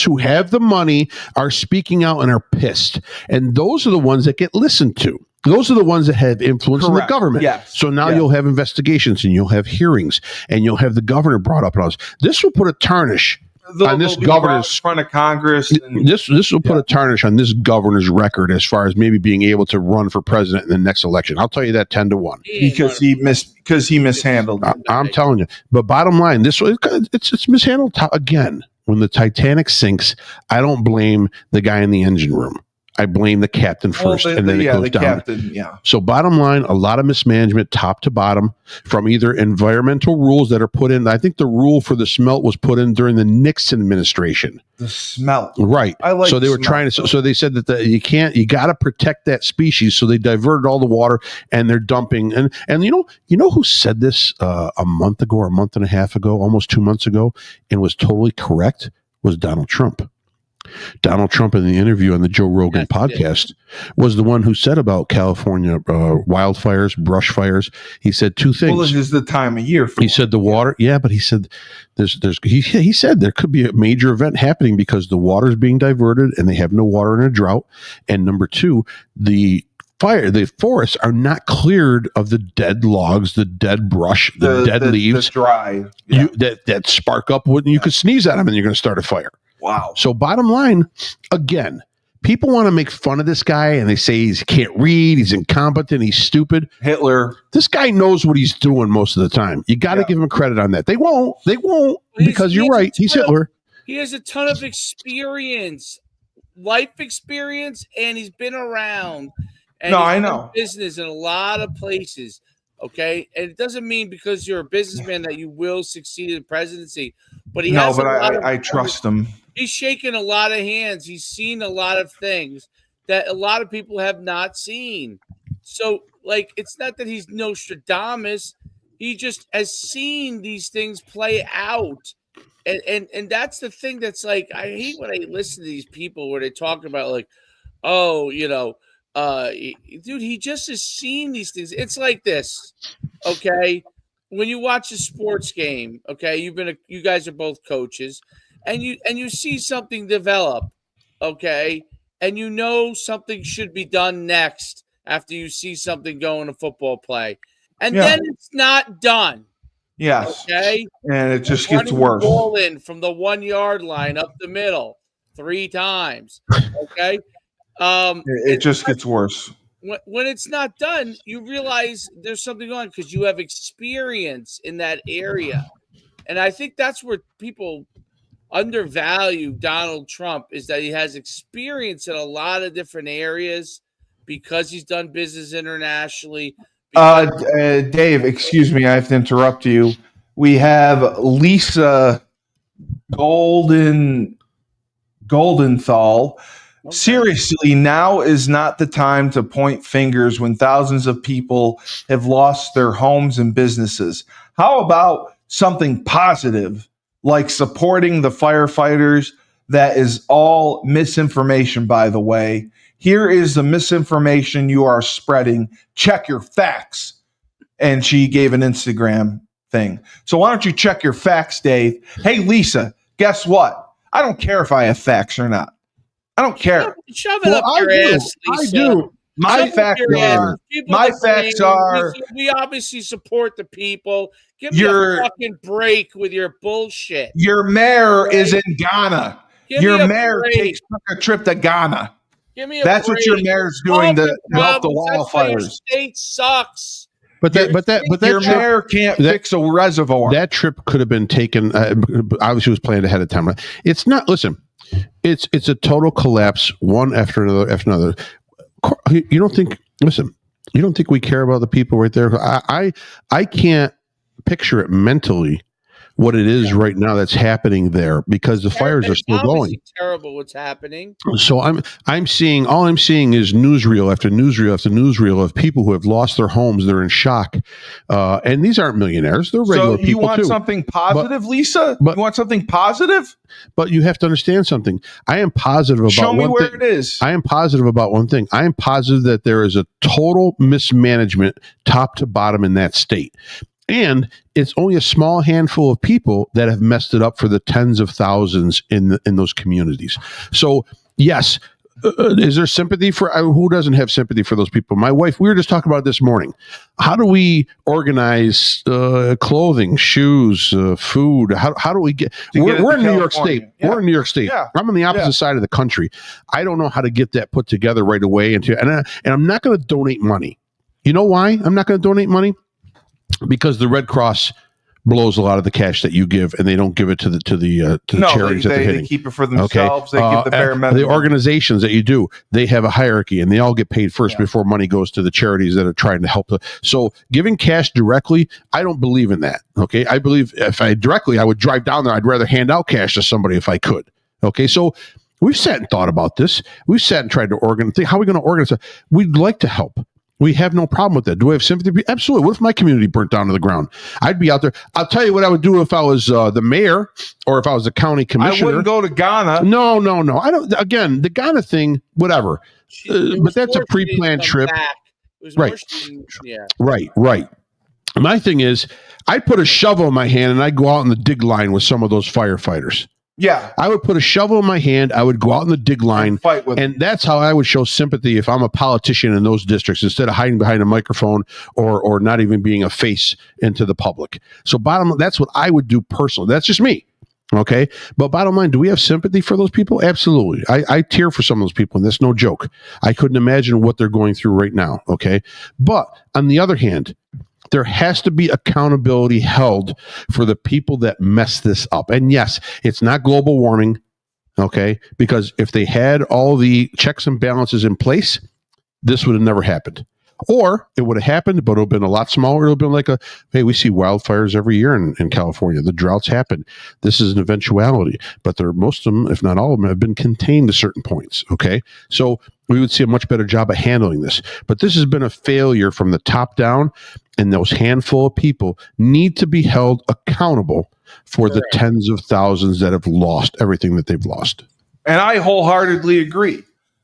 who have the money are speaking out and are pissed, and those are the ones that get listened to. Those are the ones that have influence in the government. Yes. So now you'll have investigations, and you'll have hearings, and you'll have the governor brought up. This will put a tarnish on this governor's in front of Congress. This will put a tarnish on this governor's record as far as maybe being able to run for president in the next election. I'll tell you that 10-1 because he mishandled it. I'm telling you. But bottom line, it's mishandled again. When the Titanic sinks, I don't blame the guy in the engine room. I blame the captain first, and then it goes down. Captain, So bottom line, a lot of mismanagement top to bottom from either environmental rules that are put in. I think the rule for the smelt was put in during the Nixon administration. The smelt. Right. I like so they were trying to, so they said that you got to protect that species. So they diverted all the water and they're dumping. And you know who said this a month ago or a month and a half ago, almost 2 months ago, and was totally correct, was Donald Trump. Donald Trump in the interview on the Joe Rogan podcast was the one who said about California wildfires, brush fires. He said two things. Well, this is the time of year. He said the water. Yeah, but he said he said there could be a major event happening because the water is being diverted and they have no water in a drought. And number two, the forests are not cleared of the dead logs, the dead brush, the dead leaves, the dry that spark up when you could sneeze at them and you're going to start a fire. Wow. So bottom line, again, people want to make fun of this guy and they say he can't read, he's incompetent, he's stupid. Hitler. This guy knows what he's doing most of the time. You got to give him credit on that. They won't because you're right. He's Hitler. He has a ton of experience, life experience, and he's been around. And I know. Business in a lot of places. Okay. And it doesn't mean because you're a businessman that you will succeed in the presidency. But I trust him. He's shaken a lot of hands. He's seen a lot of things that a lot of people have not seen. So, it's not that he's Nostradamus. He just has seen these things play out. And that's the thing that's I hate when I listen to these people where they talk about dude, he just has seen these things. It's like this, okay? When you watch a sports game, okay, you guys are both coaches, and you see something develop, okay, and you know something should be done next after you see something go in a football play, and then it's not done. Yes. Okay. And it just gets worse. Ball in from the 1 yard line up the middle 3 times. Okay. It just gets worse. When it's not done, you realize there's something going on because you have experience in that area. And I think that's where people undervalue Donald Trump, is that he has experience in a lot of different areas because he's done business internationally. Dave, excuse me, I have to interrupt you. We have Lisa Goldenthal. Okay. Seriously, now is not the time to point fingers when thousands of people have lost their homes and businesses. How about something positive, like supporting the firefighters? That is all misinformation, by the way. Here is the misinformation you are spreading. Check your facts. And she gave an Instagram thing. So why don't you check your facts, Dave? Hey, Lisa, guess what? I don't care if I have facts or not. I don't care. Shove it up your ass, Lisa. I do. My facts are. We obviously support the people. Give me a fucking break with your bullshit. Your mayor is in Ghana. Your mayor took a trip to Ghana. That's what your mayor's doing to help the wildfires. Your state sucks. But your mayor can't fix a reservoir. That trip could have been taken. Obviously, it was planned ahead of time. It's not. Listen, it's a total collapse, one after another. You don't think? Listen, you don't think we care about the people right there? I can't picture it mentally what it is right now that's happening there, because the fires are still going. Terrible what's happening. So I'm seeing is newsreel after newsreel after newsreel of people who have lost their homes. They're in shock, and these aren't millionaires. They're regular people. So you want something positive, Lisa? You want something positive? But you have to understand something. I am positive about Show me one where thing. it is. I am positive about one thing. I am positive that there is a total mismanagement, top to bottom, in that state. And it's only a small handful of people that have messed it up for the tens of thousands in those communities. So, yes, is there sympathy for who doesn't have sympathy for those people? My wife, we were just talking about it this morning. How do we organize clothing, shoes, food? How do we get? We're in New York State. Yeah. We're in New York State. Yeah. I'm on the opposite side of the country. I don't know how to get that put together right away. And I'm not going to donate money. You know why I'm not going to donate money? Because the Red Cross blows a lot of the cash that you give, and they don't give it to the charities that they're hitting. They keep it for themselves. Okay. They keep the bare minimum. The organizations that you do, they have a hierarchy, and they all get paid first before money goes to the charities that are trying to help. So giving cash directly, I don't believe in that. Okay, I believe if I would drive down there. I'd rather hand out cash to somebody if I could. Okay, so we've sat and thought about this. We've sat and tried to organize. How are we going to organize it? We'd like to help. We have no problem with that. Do we have sympathy? Absolutely. What if my community burnt down to the ground? I'd be out there. I'll tell you what I would do if I was the mayor or if I was the county commissioner. I wouldn't go to Ghana. No. I don't. Again, the Ghana thing, whatever. But that's a pre-planned trip. Right. Right. My thing is, I put a shovel in my hand and I go out in the dig line with some of those firefighters. Yeah. I would put a shovel in my hand. I would go out in the dig line. And that's how I would show sympathy if I'm a politician in those districts, instead of hiding behind a microphone or not even being a face into the public. So that's what I would do personally. That's just me. Okay. But bottom line, do we have sympathy for those people? Absolutely. I tear for some of those people, and that's no joke. I couldn't imagine what they're going through right now. Okay. But on the other hand, there has to be accountability held for the people that mess this up. And yes, it's not global warming, okay? Because if they had all the checks and balances in place, this would have never happened. Or it would have happened, but it would have been a lot smaller. It would have been like hey, we see wildfires every year in California. The droughts happen. This is an eventuality. But most of them, if not all of them, have been contained to certain points, okay? So we would see a much better job of handling this. But this has been a failure from the top down, and those handful of people need to be held accountable for the tens of thousands that have lost everything that they've lost. And I wholeheartedly agree,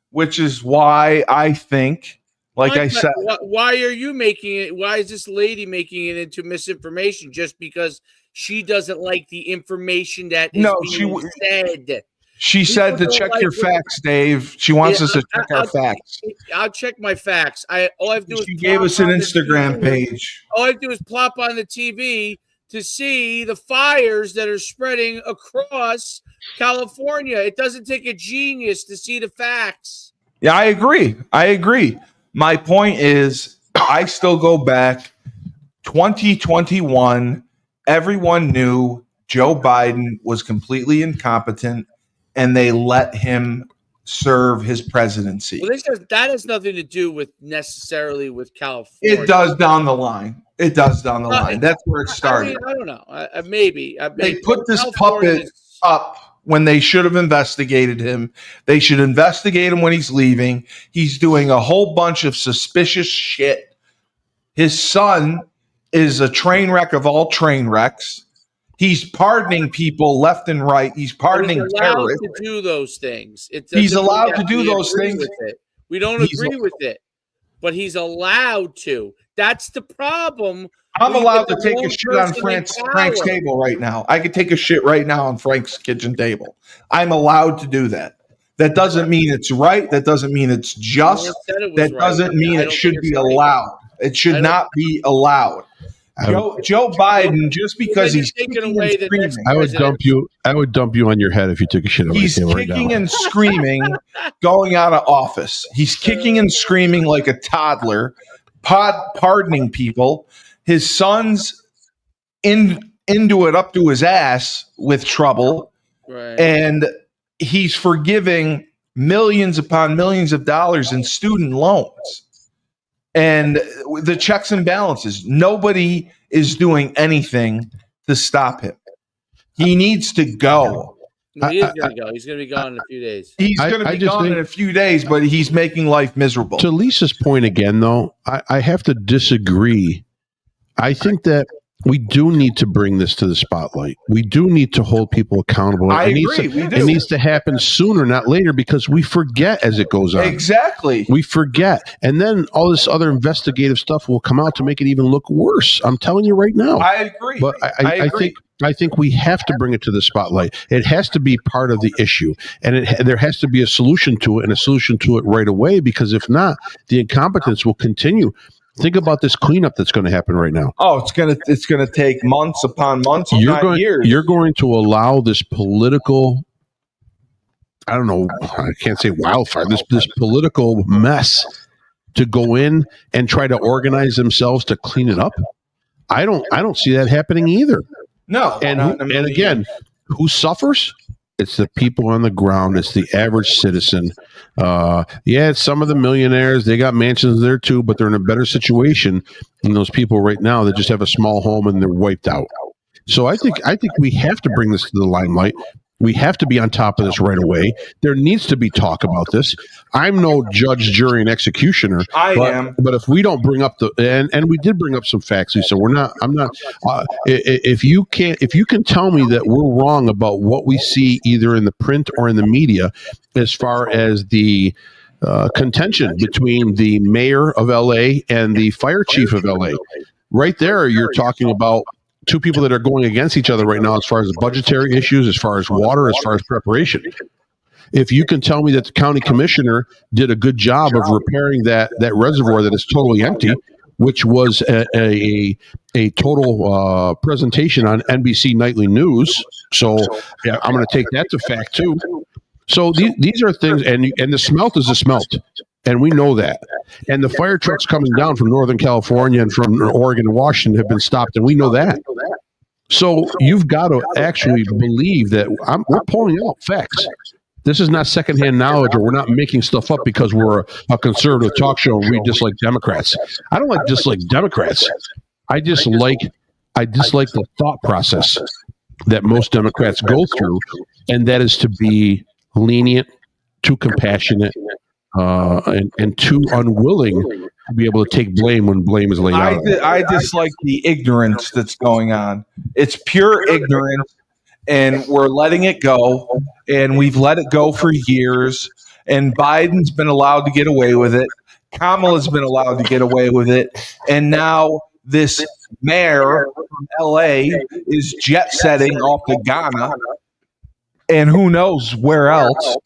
which is why I think, I said, why are you making it? Why is this lady making it into misinformation just because she doesn't like the information that is being said? She said to check your facts, Dave. She wants us to check our facts. I'll check my facts. All I have to do is she gave us an Instagram page. All I have to do is plop on the TV to see the fires that are spreading across California. It doesn't take a genius to see the facts. Yeah, I agree. My point is, I still go back 2021. Everyone knew Joe Biden was completely incompetent, and they let him serve his presidency. Well, that has nothing to do with necessarily with California. It does down the line. That's where it started. I don't know. Maybe. They put this puppet up when they should have investigated him. They should investigate him when he's leaving. He's doing a whole bunch of suspicious shit. His son is a train wreck of all train wrecks. He's pardoning people left and right. He's pardoning terrorists. To do those things. He's allowed to do those things. We don't agree with it, but he's allowed to. That's the problem. I'm allowed to take a shit on Frank's table right now. I could take a shit right now on Frank's kitchen table. I'm allowed to do that. That doesn't mean it's right. That doesn't mean it's just. That doesn't mean it should be allowed. It should not be allowed. Joe Biden, just because he's kicking away the next I would dump you on your head if you took a shit on my table right now. He's kicking and screaming, going out of office. He's kicking and screaming like a toddler, pardoning people. His son's into it up to his ass with trouble, and he's forgiving millions upon millions of dollars in student loans. And the checks and balances, nobody is doing anything to stop him. He needs to go. He is going to go. He's going to be gone in a few days. He's going to be gone in a few days, but he's making life miserable. To Lisa's point again, though, I have to disagree. I think that we do need to bring this to the spotlight. We do need to hold people accountable. I agree. It needs to happen sooner, not later, because we forget as it goes on. Exactly. We forget. And then all this other investigative stuff will come out to make it even look worse. I'm telling you right now. I agree. But I think we have to bring it to the spotlight. It has to be part of the issue. And there has to be a solution to it, and a solution to it right away, because if not, the incompetence will continue. Think about this cleanup that's going to happen right now. Oh, it's gonna take months upon months, years. You're going to allow this political, I don't know, I can't say wildfire, this political mess to go in and try to organize themselves to clean it up. I don't see that happening either. No. And again, who suffers? It's the people on the ground. It's the average citizen. It's some of the millionaires. They got mansions there too, but they're in a better situation than those people right now that just have a small home and they're wiped out. So I think we have to bring this to the limelight. We have to be on top of this right away. There needs to be talk about this. I'm no judge, jury, and executioner. But if we don't bring up and we did bring up some facts, Lisa. I'm not. If you can tell me that we're wrong about what we see either in the print or in the media, as far as the contention between the mayor of LA and the fire chief of LA, right there, you're talking about two people that are going against each other right now as far as budgetary issues, as far as water, as far as preparation. If you can tell me that the county commissioner did a good job of repairing that reservoir that is totally empty, which was a total presentation on NBC Nightly News. So yeah, I'm going to take that to fact too. So these are things, and the smelt is a smelt. And we know that. And the fire trucks coming down from Northern California and from Oregon and Washington have been stopped, and we know that. So you've got to actually believe that we're pulling out facts. This is not secondhand knowledge, or we're not making stuff up because we're a conservative talk show and we dislike Democrats. I don't dislike Democrats. I dislike the thought process that most Democrats go through, and that is to be lenient, too compassionate, and too unwilling to be able to take blame when blame is laid out. I dislike the ignorance that's going on. It's pure ignorance, and we're letting it go, and we've let it go for years, and Biden's been allowed to get away with it. Kamala's been allowed to get away with it, and now this mayor from L.A. is jet-setting off to Ghana, and who knows where else.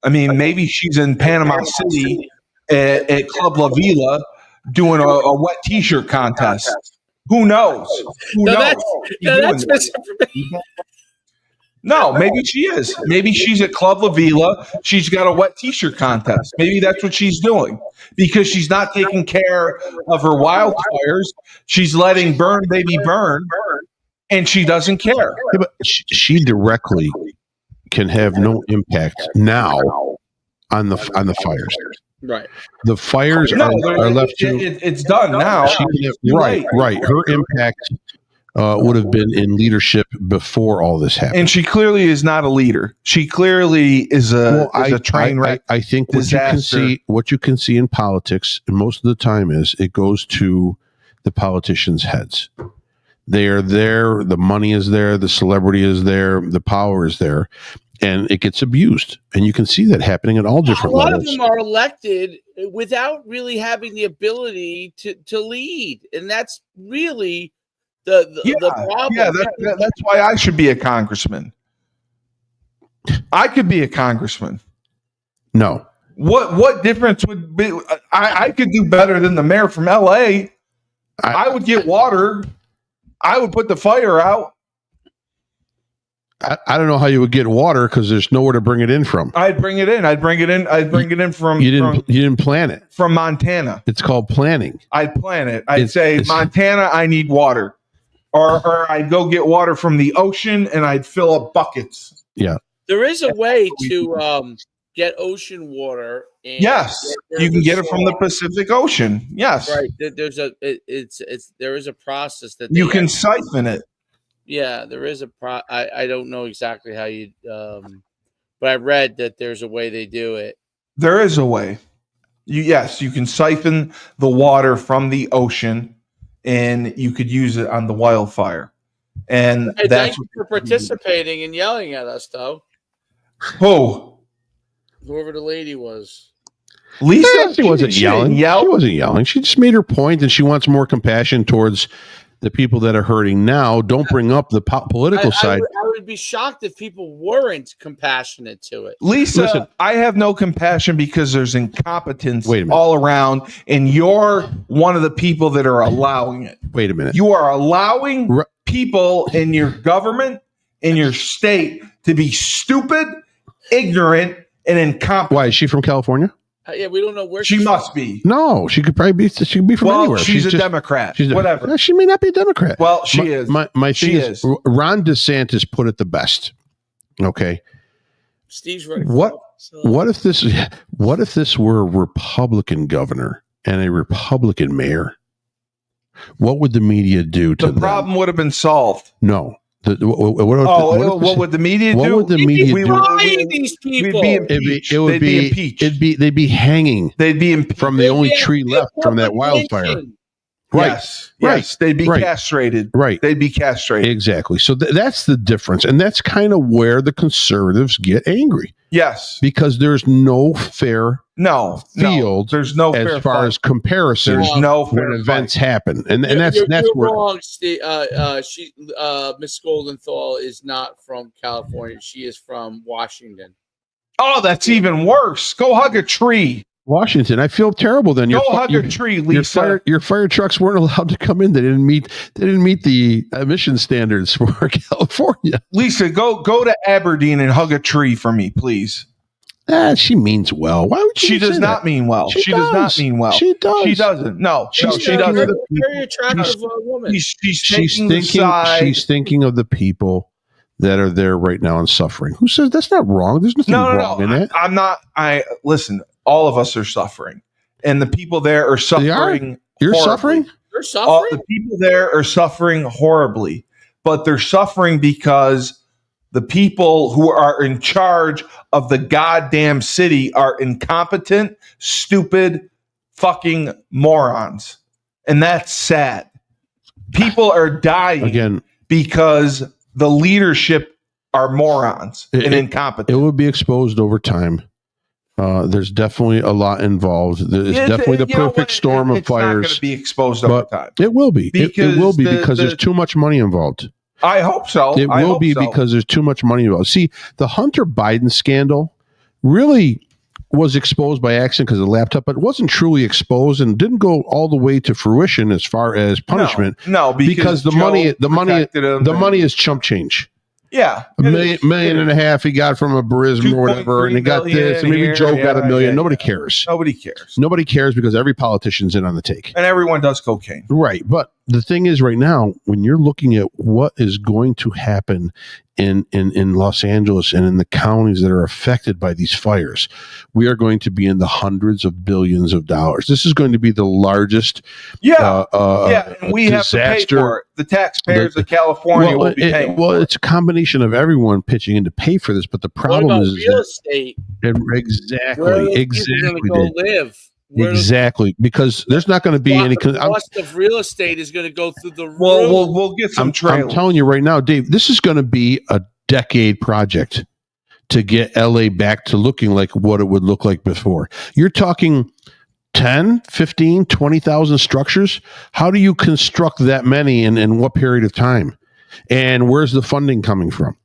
I mean, maybe she's in Panama City at Club La Vila doing a wet T-shirt contest. Who knows? That's misinformation. No, maybe she is. Maybe she's at Club La Vila. She's got a wet T-shirt contest. Maybe that's what she's doing because she's not taking care of her wildfires. She's letting burn, baby, burn, and she doesn't care. Yeah, but she directly can have no impact now on the fires. Right. The fires are left to. It's done now. Right. Her impact would have been in leadership before all this happened. And she clearly is not a leader. She clearly is a train wreck. I think what you can see in politics, and most of the time it goes to the politicians' heads. They are there. The money is there. The celebrity is there. The power is there, and it gets abused. And you can see that happening at all different levels. A lot of them are elected without really having the ability to lead, and that's really the problem. Yeah, that's why I should be a congressman. I could be a congressman. No. What difference would be? I could do better than the mayor from L.A. I would get water. I would put the fire out. I don't know how you would get water because there's nowhere to bring it in from. I'd bring it in from. You didn't plan it from Montana. It's called planning. I'd plan it. I'd say Montana, I need water, or I'd go get water from the ocean and I'd fill up buckets. Yeah, there is a way to get ocean water. And yes, you can get it from the Pacific Ocean. Yes, right. There is a process that you can siphon it. Yeah, there is a I don't know exactly how you, but I read that there's a way they do it. There is a way. You can siphon the water from the ocean, and you could use it on the wildfire. And thank you for participating and yelling at us, though. Whoever the lady was. Lisa, she wasn't yelling. She wasn't yelling. She just made her point, and she wants more compassion towards the people that are hurting now. Don't bring up the political side. I would be shocked if people weren't compassionate to it. Lisa, listen, I have no compassion because there's incompetence all around, and you're one of the people that are allowing it. Wait a minute. You are allowing people in your government, in your state, to be stupid, ignorant, and incompetent. Why, is she from California? Yeah, we don't know where she must be. No, she could probably be. She could be from anywhere. She's a Democrat. She's whatever. She may not be a Democrat. Well, she is. My thing is, Ron DeSantis put it the best. Okay. Steve's right. What if this were a Republican governor and a Republican mayor? What would the media do to them? The problem would have been solved. No. What would the media do? What would the media do? These people. They'd be impeached. They'd be hanging. They'd be impeached from the only tree left from that wildfire. Right. Yes. Yes. They'd be castrated. Right. They'd be castrated. Exactly. So that's the difference. And that's kind of where the conservatives get angry. Yes. Because there's no fair field. There's no as fair far fight. as comparison. There's no fair when events fight. happen. And that's you're where wrong. Miss Goldenthal is not from California. She is from Washington. Oh, that's even worse. Go hug a tree. Washington, I feel terrible. Then go hug a tree, Lisa. Your fire trucks weren't allowed to come in. They didn't meet the emission standards for California. Lisa, go to Aberdeen and hug a tree for me, please. She means well. Why would she does not mean well? She does not mean well. She does. She doesn't. No, she doesn't. Very attractive woman. She's thinking of the people that are there right now and suffering. Who says that's not wrong? There's nothing wrong in it. I'm not. Listen. All of us are suffering, and the people there are suffering. You're horribly. suffering. You're suffering. The people there are suffering horribly, but they're suffering because the people who are in charge of the goddamn city are incompetent, stupid, fucking morons, and that's sad. People are dying again because the leadership are morons and incompetent. It will be exposed over time. There's definitely a lot involved. There's definitely the perfect storm of fires. It's not going to be exposed over time. It will be. It will be because there's too much money involved. I hope so. It will be because there's too much money involved. See, the Hunter Biden scandal really was exposed by accident because of the laptop, but it wasn't truly exposed and didn't go all the way to fruition as far as punishment. No, because the money is chump change. Yeah, $1.5 million he got from a Burisma or whatever, and he got this, and maybe Joe got $1 million. Nobody cares. Nobody cares. Nobody cares because every politician's in on the take, and everyone does cocaine. Right, but the thing is, right now, when you're looking at what is going to happen in Los Angeles and in the counties that are affected by these fires, we are going to be in the hundreds of billions of dollars. This is going to be the largest. And we have to pay for it. The taxpayers of California will be paying. Well, it's a combination of everyone pitching in to pay for this, but the problem is real estate. Exactly. Go live. Exactly, because there's not going to be any. The cost of real estate is going to go through the roof. Well, we'll get some trailers. I'm telling you right now, Dave, this is going to be a decade project to get LA back to looking like what it would look like before. You're talking 10, 15, 20,000 structures. How do you construct that many in what period of time? And where's the funding coming from?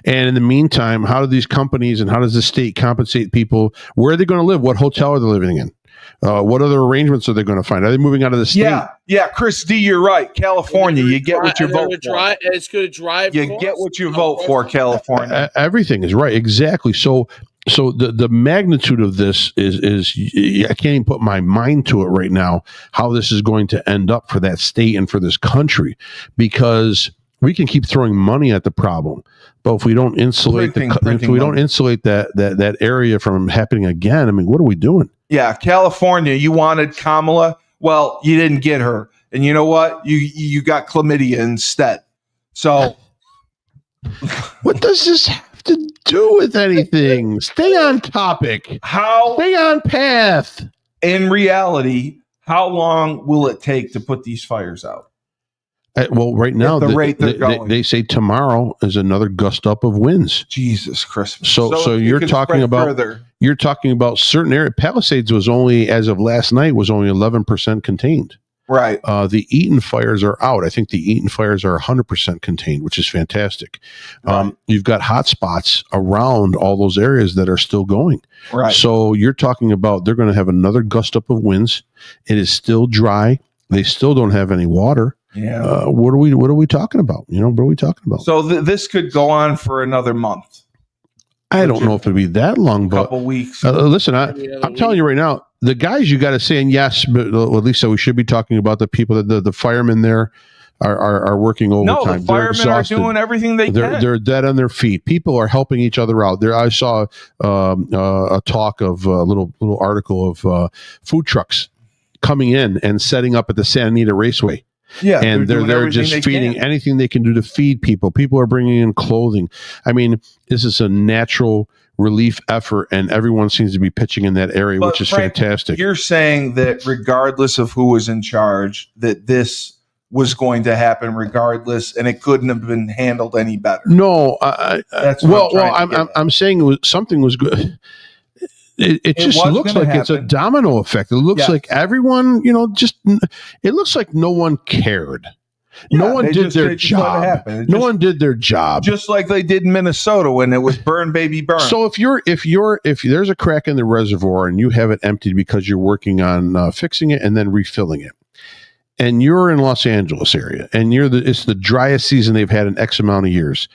And in the meantime, how do these companies and how does the state compensate people? Where are they going to live? What hotel are they living in? What other arrangements are they going to find? Are they moving out of the state? Yeah, Chris D, you're right. California, you get what you vote for. It's going to drive. You get what you vote for, California. Everything is right, exactly. So the magnitude of this is I can't even put my mind to it right now. How this is going to end up for that state and for this country, because we can keep throwing money at the problem, but if we don't insulate that area from happening again, I mean, what are we doing? Yeah, California, you wanted Kamala. Well, you didn't get her. And you know what? You got chlamydia instead. So what does this have to do with anything? Stay on topic. Stay on path. In reality, how long will it take to put these fires out? Well, right now, at the rate they're going. They say tomorrow is another gust up of winds. Jesus Christmas! So you're talking about certain area. Palisades was only, as of last night, was only 11% contained. Right. The Eaton fires are out. I think the Eaton fires are 100% contained, which is fantastic. Right. You've got hot spots around all those areas that are still going. Right. So you're talking about they're going to have another gust up of winds. It is still dry. They still don't have any water. Yeah. What are we talking about? What are we talking about? So this could go on for another month. I don't know if it'll be that long, but a couple weeks. Listen, I'm telling you right now, the guys you got to say, and yes, but at least we should be talking about the people that the firemen there are working overtime. No, the firemen are doing everything they can. They're dead on their feet. People are helping each other out. There, I saw a talk of a little article of food trucks coming in and setting up at the Santa Anita Raceway. Yeah, and they're just feeding anything they can do to feed people. People are bringing in clothing. I mean, this is a natural relief effort, and everyone seems to be pitching in that area, which is Frank, fantastic. You're saying that regardless of who was in charge, that this was going to happen regardless, and it couldn't have been handled any better. No, I'm saying something was good. It just looks like it's a domino effect. It looks like everyone, it looks like no one cared. Yeah, no one did their job. No one did their job. Just like they did in Minnesota when it was burn, baby, burn. So if there's a crack in the reservoir and you have it emptied because you're working on fixing it and then refilling it, and you're in Los Angeles area, and it's the driest season they've had in X amount of years,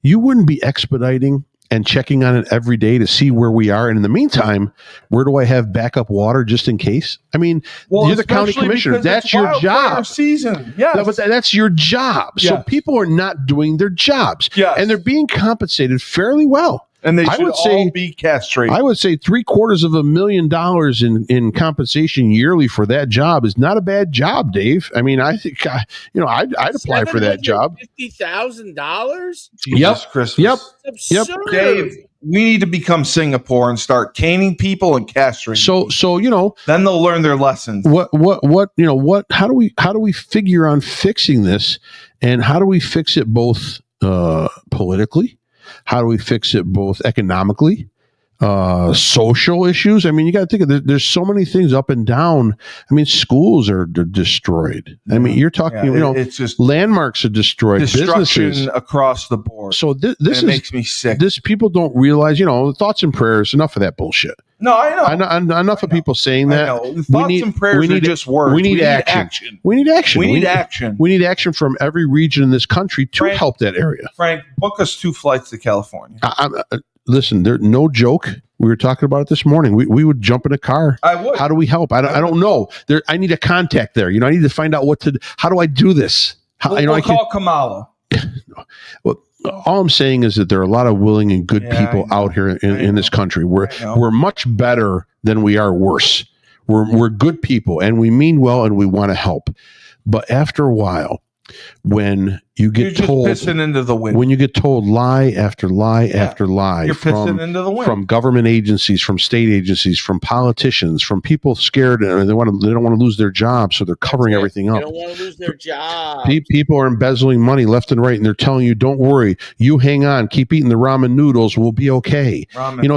you wouldn't be expediting and checking on it every day to see where we are. And in the meantime, where do I have backup water just in case? I mean, you're the county commissioner. That's your job. Season. Yeah, but that's your job. Yes. So people are not doing their jobs. Yes. And they're being compensated fairly well. And they should all be castrated. I would say $750,000 in compensation yearly for that job is not a bad job, Dave. I mean, I think I'd apply for that job. $50,000? Yep. Dave, we need to become Singapore and start caning people and castrating. So then they'll learn their lessons. How do we figure on fixing this, and how do we fix it both politically? How do we fix it both economically, social issues? I mean, you got to think of there's so many things up and down. I mean, schools are destroyed. I mean, you're talking, it's just landmarks are destroyed, destruction businesses across the board. So this makes me sick. This people don't realize, thoughts and prayers. Enough of that bullshit. No, I know. Enough of people saying that. Thoughts and prayers are just words. We need action. We need action. We need action. We need action from every region in this country to help that area. Frank, book us 2 flights to California. Listen, there's no joke. We were talking about it this morning. We would jump in a car. I would. How do we help? I don't know. I need a contact there. I need to find out how do I do this? We'll call Kamala. Well, all I'm saying is that there are a lot of willing and good people out here in this country. We're much better than we are worse. We're good people, and we mean well, and we want to help. But after a while, when you get told, pissing into the wind. When you get told lie after lie after lie, you're pissing into the wind. From government agencies, from state agencies, from politicians, from people scared and they don't want to lose their jobs, so they're covering everything up. They don't want to lose their job. People are embezzling money left and right, and they're telling you, "Don't worry, you hang on, keep eating the ramen noodles, we'll be okay."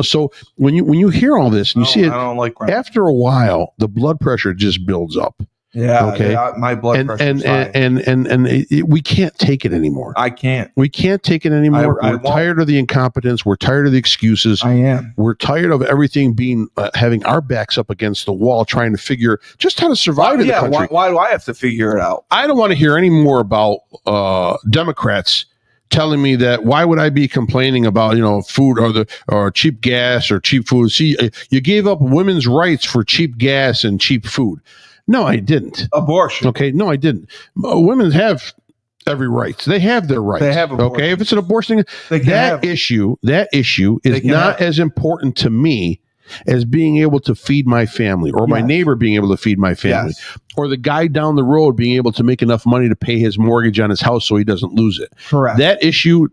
So when you hear all this and you see it, I don't like ramen. After a while, the blood pressure just builds up. Yeah. Okay. My blood pressure. And we can't take it anymore. I can't. We can't take it anymore. We're tired of the incompetence. We're tired of the excuses. I am. We're tired of everything being having our backs up against the wall, trying to figure just how to survive in the country. Why do I have to figure it out? I don't want to hear any more about Democrats telling me that. Why would I be complaining about food or cheap gas or cheap food? See, you gave up women's rights for cheap gas and cheap food. No, I didn't. Abortion. Okay, no, I didn't. Women have every right. They have their rights. They have abortion. Okay, if it's an abortion, that issue is not as important to me as being able to feed my family, or my neighbor being able to feed my family, or the guy down the road being able to make enough money to pay his mortgage on his house so he doesn't lose it. Correct. That issue,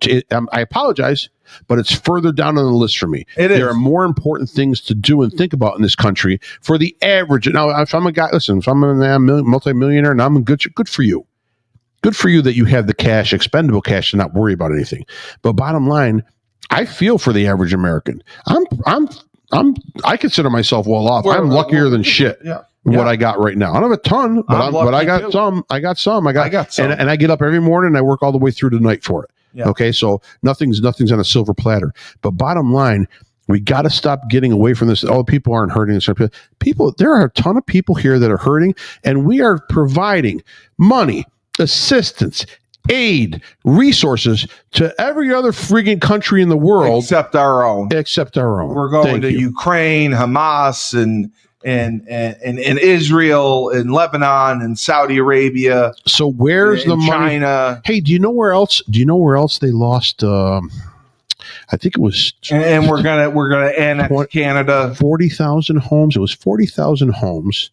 I apologize, but it's further down on the list for me. There are more important things to do and think about in this country for the average. Now, if I'm a guy, listen, if I'm a multimillionaire and I'm good for you. Good for you that you have the cash, expendable cash, to not worry about anything. But bottom line, I feel for the average American. I consider myself well off. I'm luckier than shit. What I got right now. I don't have a ton, but I got some. I got some. And I get up every morning and I work all the way through the night for it. Yeah. Okay, so nothing's on a silver platter. But bottom line, we got to stop getting away from this. Oh, people aren't hurting. People, there are a ton of people here that are hurting, and we are providing money, assistance, aid, resources to every other frigging country in the world except our own. We're going to Ukraine, Hamas, and Israel, and Lebanon, and Saudi Arabia. So where's the money? China. Hey, do you know where else? They lost? I think it was. And we're gonna annex Canada. 40,000 homes. It was 40,000 homes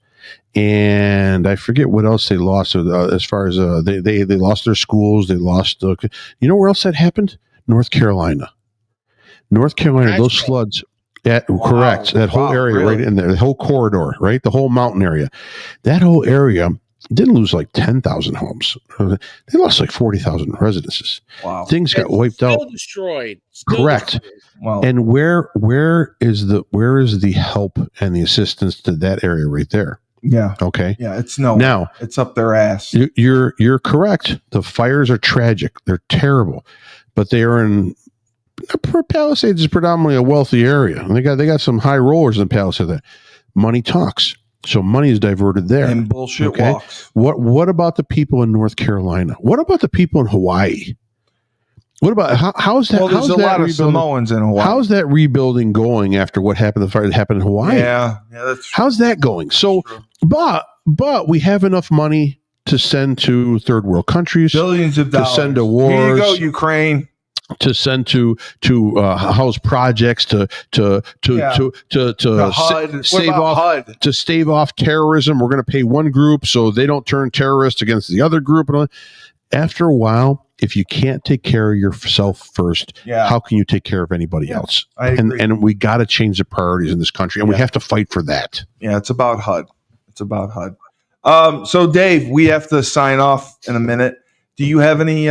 and I forget what else they lost. As far as they lost their schools, they lost. You know where else that happened? North Carolina. Those floods. Correct. That whole area right in there, the whole corridor, right, the whole mountain area, that whole area didn't lose like 10,000 homes. They lost like 40,000 residences. Wow. Things got wiped out. Destroyed. Correct. Destroyed. Wow. And where is the help and the assistance to that area right there? Yeah. Okay. Yeah. It's up their ass. You're correct. The fires are tragic. They're terrible, but they are in Palisades is predominantly a wealthy area. And they got some high rollers in Palisades. Money talks. So money is diverted there. And bullshit walks. What about the people in North Carolina? What about the people in Hawaii? What about how's that? Well, there's a lot of Samoans in Hawaii. How's that rebuilding going after what happened? The fire that happened in Hawaii. Yeah, that's true. How's that going? So, but we have enough money to send to third world countries, billions of dollars to send to wars. Here you go, Ukraine. To send to house projects to stave off terrorism. We're going to pay one group so they don't turn terrorists against the other group. And after a while, if you can't take care of yourself first, how can you take care of anybody else? And we got to change the priorities in this country, and we have to fight for that. Yeah, it's about HUD. So Dave, we have to sign off in a minute. Do you have any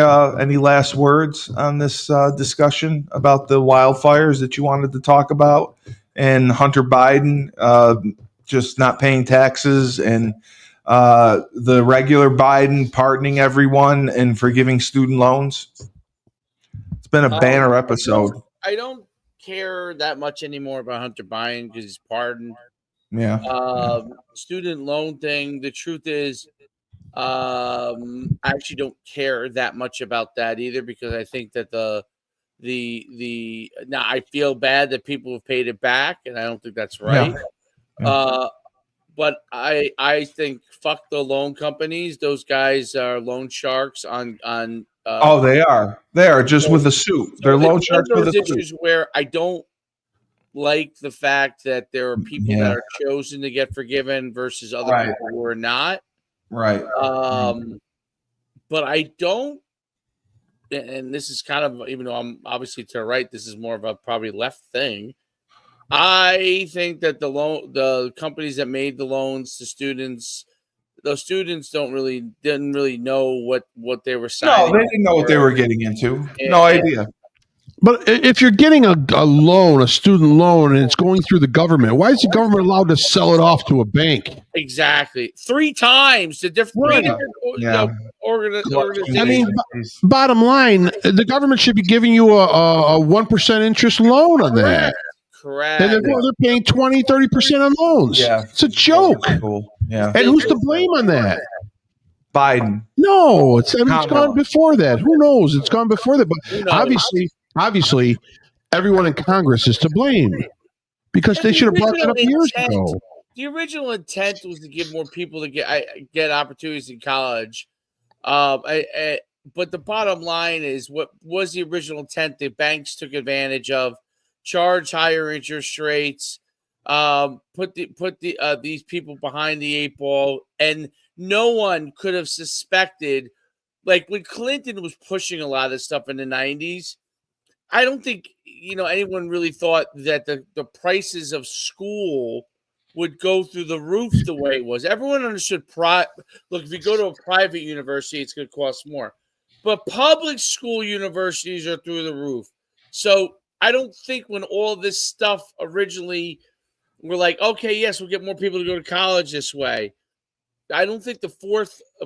last words on this discussion about the wildfires that you wanted to talk about, and Hunter Biden just not paying taxes, and the regular Biden pardoning everyone and forgiving student loans? It's been a banner episode. I don't care that much anymore about Hunter Biden because he's pardoned. Yeah. Student loan thing. The truth is, I actually don't care that much about that either, because I think that now I feel bad that people have paid it back, and I don't think that's right. Yeah. But I think fuck the loan companies. Those guys are loan sharks on they are just with a suit. They're loan sharks with a suit. Where I don't like the fact that there are people that are chosen to get forgiven versus other people who are not. Right. But I don't, and this is kind of, even though I'm obviously to the right, this is more of a probably left thing. I think that the companies that made the loans to students, those students didn't really know what they were signing. No, they didn't know what they were getting into. No idea. But if you're getting a loan, a student loan, and it's going through the government, why is the government allowed to sell it off to a bank? Exactly. 3 times the different organizations. I mean, bottom line, the government should be giving you a 1% interest loan on that. Correct. And they're paying 20-30% on loans. Yeah. It's a joke. Cool. Yeah. And who's to blame on that? Biden. No, it's gone before that. Who knows? It's gone before that. But obviously, everyone in Congress is to blame, because they should have brought that up years ago. The original intent was to give more people to get opportunities in college. But the bottom line is, what was the original intent? The banks took advantage of, charge higher interest rates, put these people behind the 8 ball, and no one could have suspected. Like when Clinton was pushing a lot of this stuff in the 90s, I don't think anyone really thought that the prices of school would go through the roof the way it was. Everyone understood. Look, if you go to a private university, it's going to cost more, but public school universities are through the roof. So I don't think when all this stuff originally were like, okay, yes, we'll get more people to go to college this way. I don't think the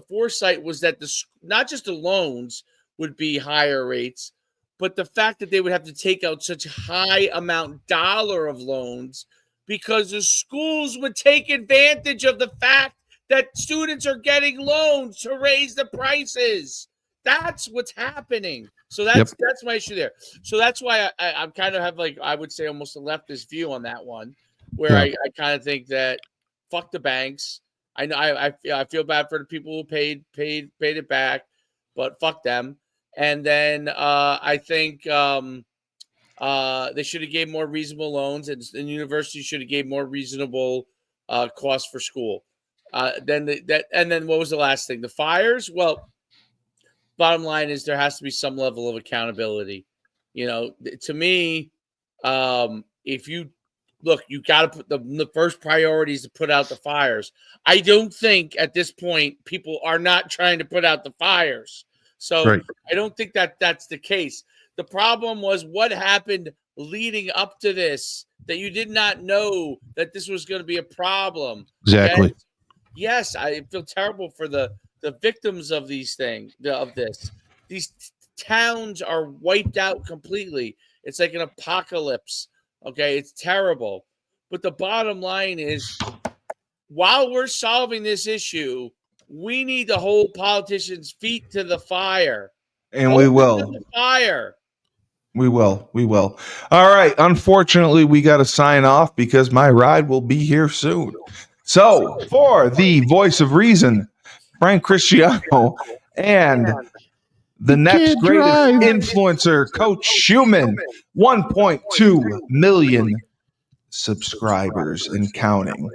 foresight was that not just the loans would be higher rates, but the fact that they would have to take out such a high amount dollar of loans, because the schools would take advantage of the fact that students are getting loans to raise the prices. That's what's happening. So that's my issue there. So that's why I'm kind of have, like, I would say almost a leftist view on that one, where I kind of think that fuck the banks. I know I feel bad for the people who paid it back, but fuck them. And then I think they should have gave more reasonable loans, and universities should have gave more reasonable costs for school. Then what was the last thing? The fires. Well, bottom line is there has to be some level of accountability. To me, if you look, you got to put the first priority is to put out the fires. I don't think at this point people are not trying to put out the fires. So right. I don't think that's the case. The problem was what happened leading up to this, that you did not know that this was going to be a problem. Exactly. Okay? Yes, I feel terrible for the victims of these things, of this. These towns are wiped out completely. It's like an apocalypse. Okay, it's terrible. But the bottom line is, while we're solving this issue, we need to hold politicians' feet to the fire. And we will. To the fire. We will. All right. Unfortunately, we got to sign off because my ride will be here soon. So, for the voice of reason, Frank Cristiano, and the next greatest influencer, Coach Schuman, 1.2 million subscribers and counting.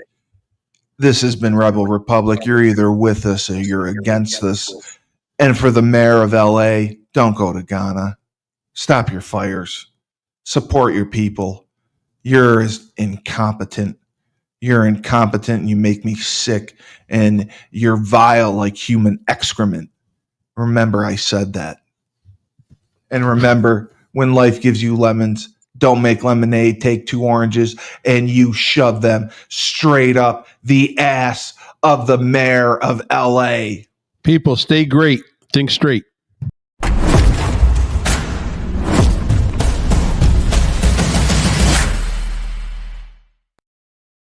This has been Rebel Republic. You're either with us or you're against us. And for the mayor of LA, don't go to Ghana. Stop your fires. Support your people. You're incompetent. You're incompetent and you make me sick, and you're vile like human excrement. Remember I said that. And remember, when life gives you lemons, don't make lemonade, take 2 oranges, and you shove them straight up the ass of the mayor of LA. People, stay great. Think straight.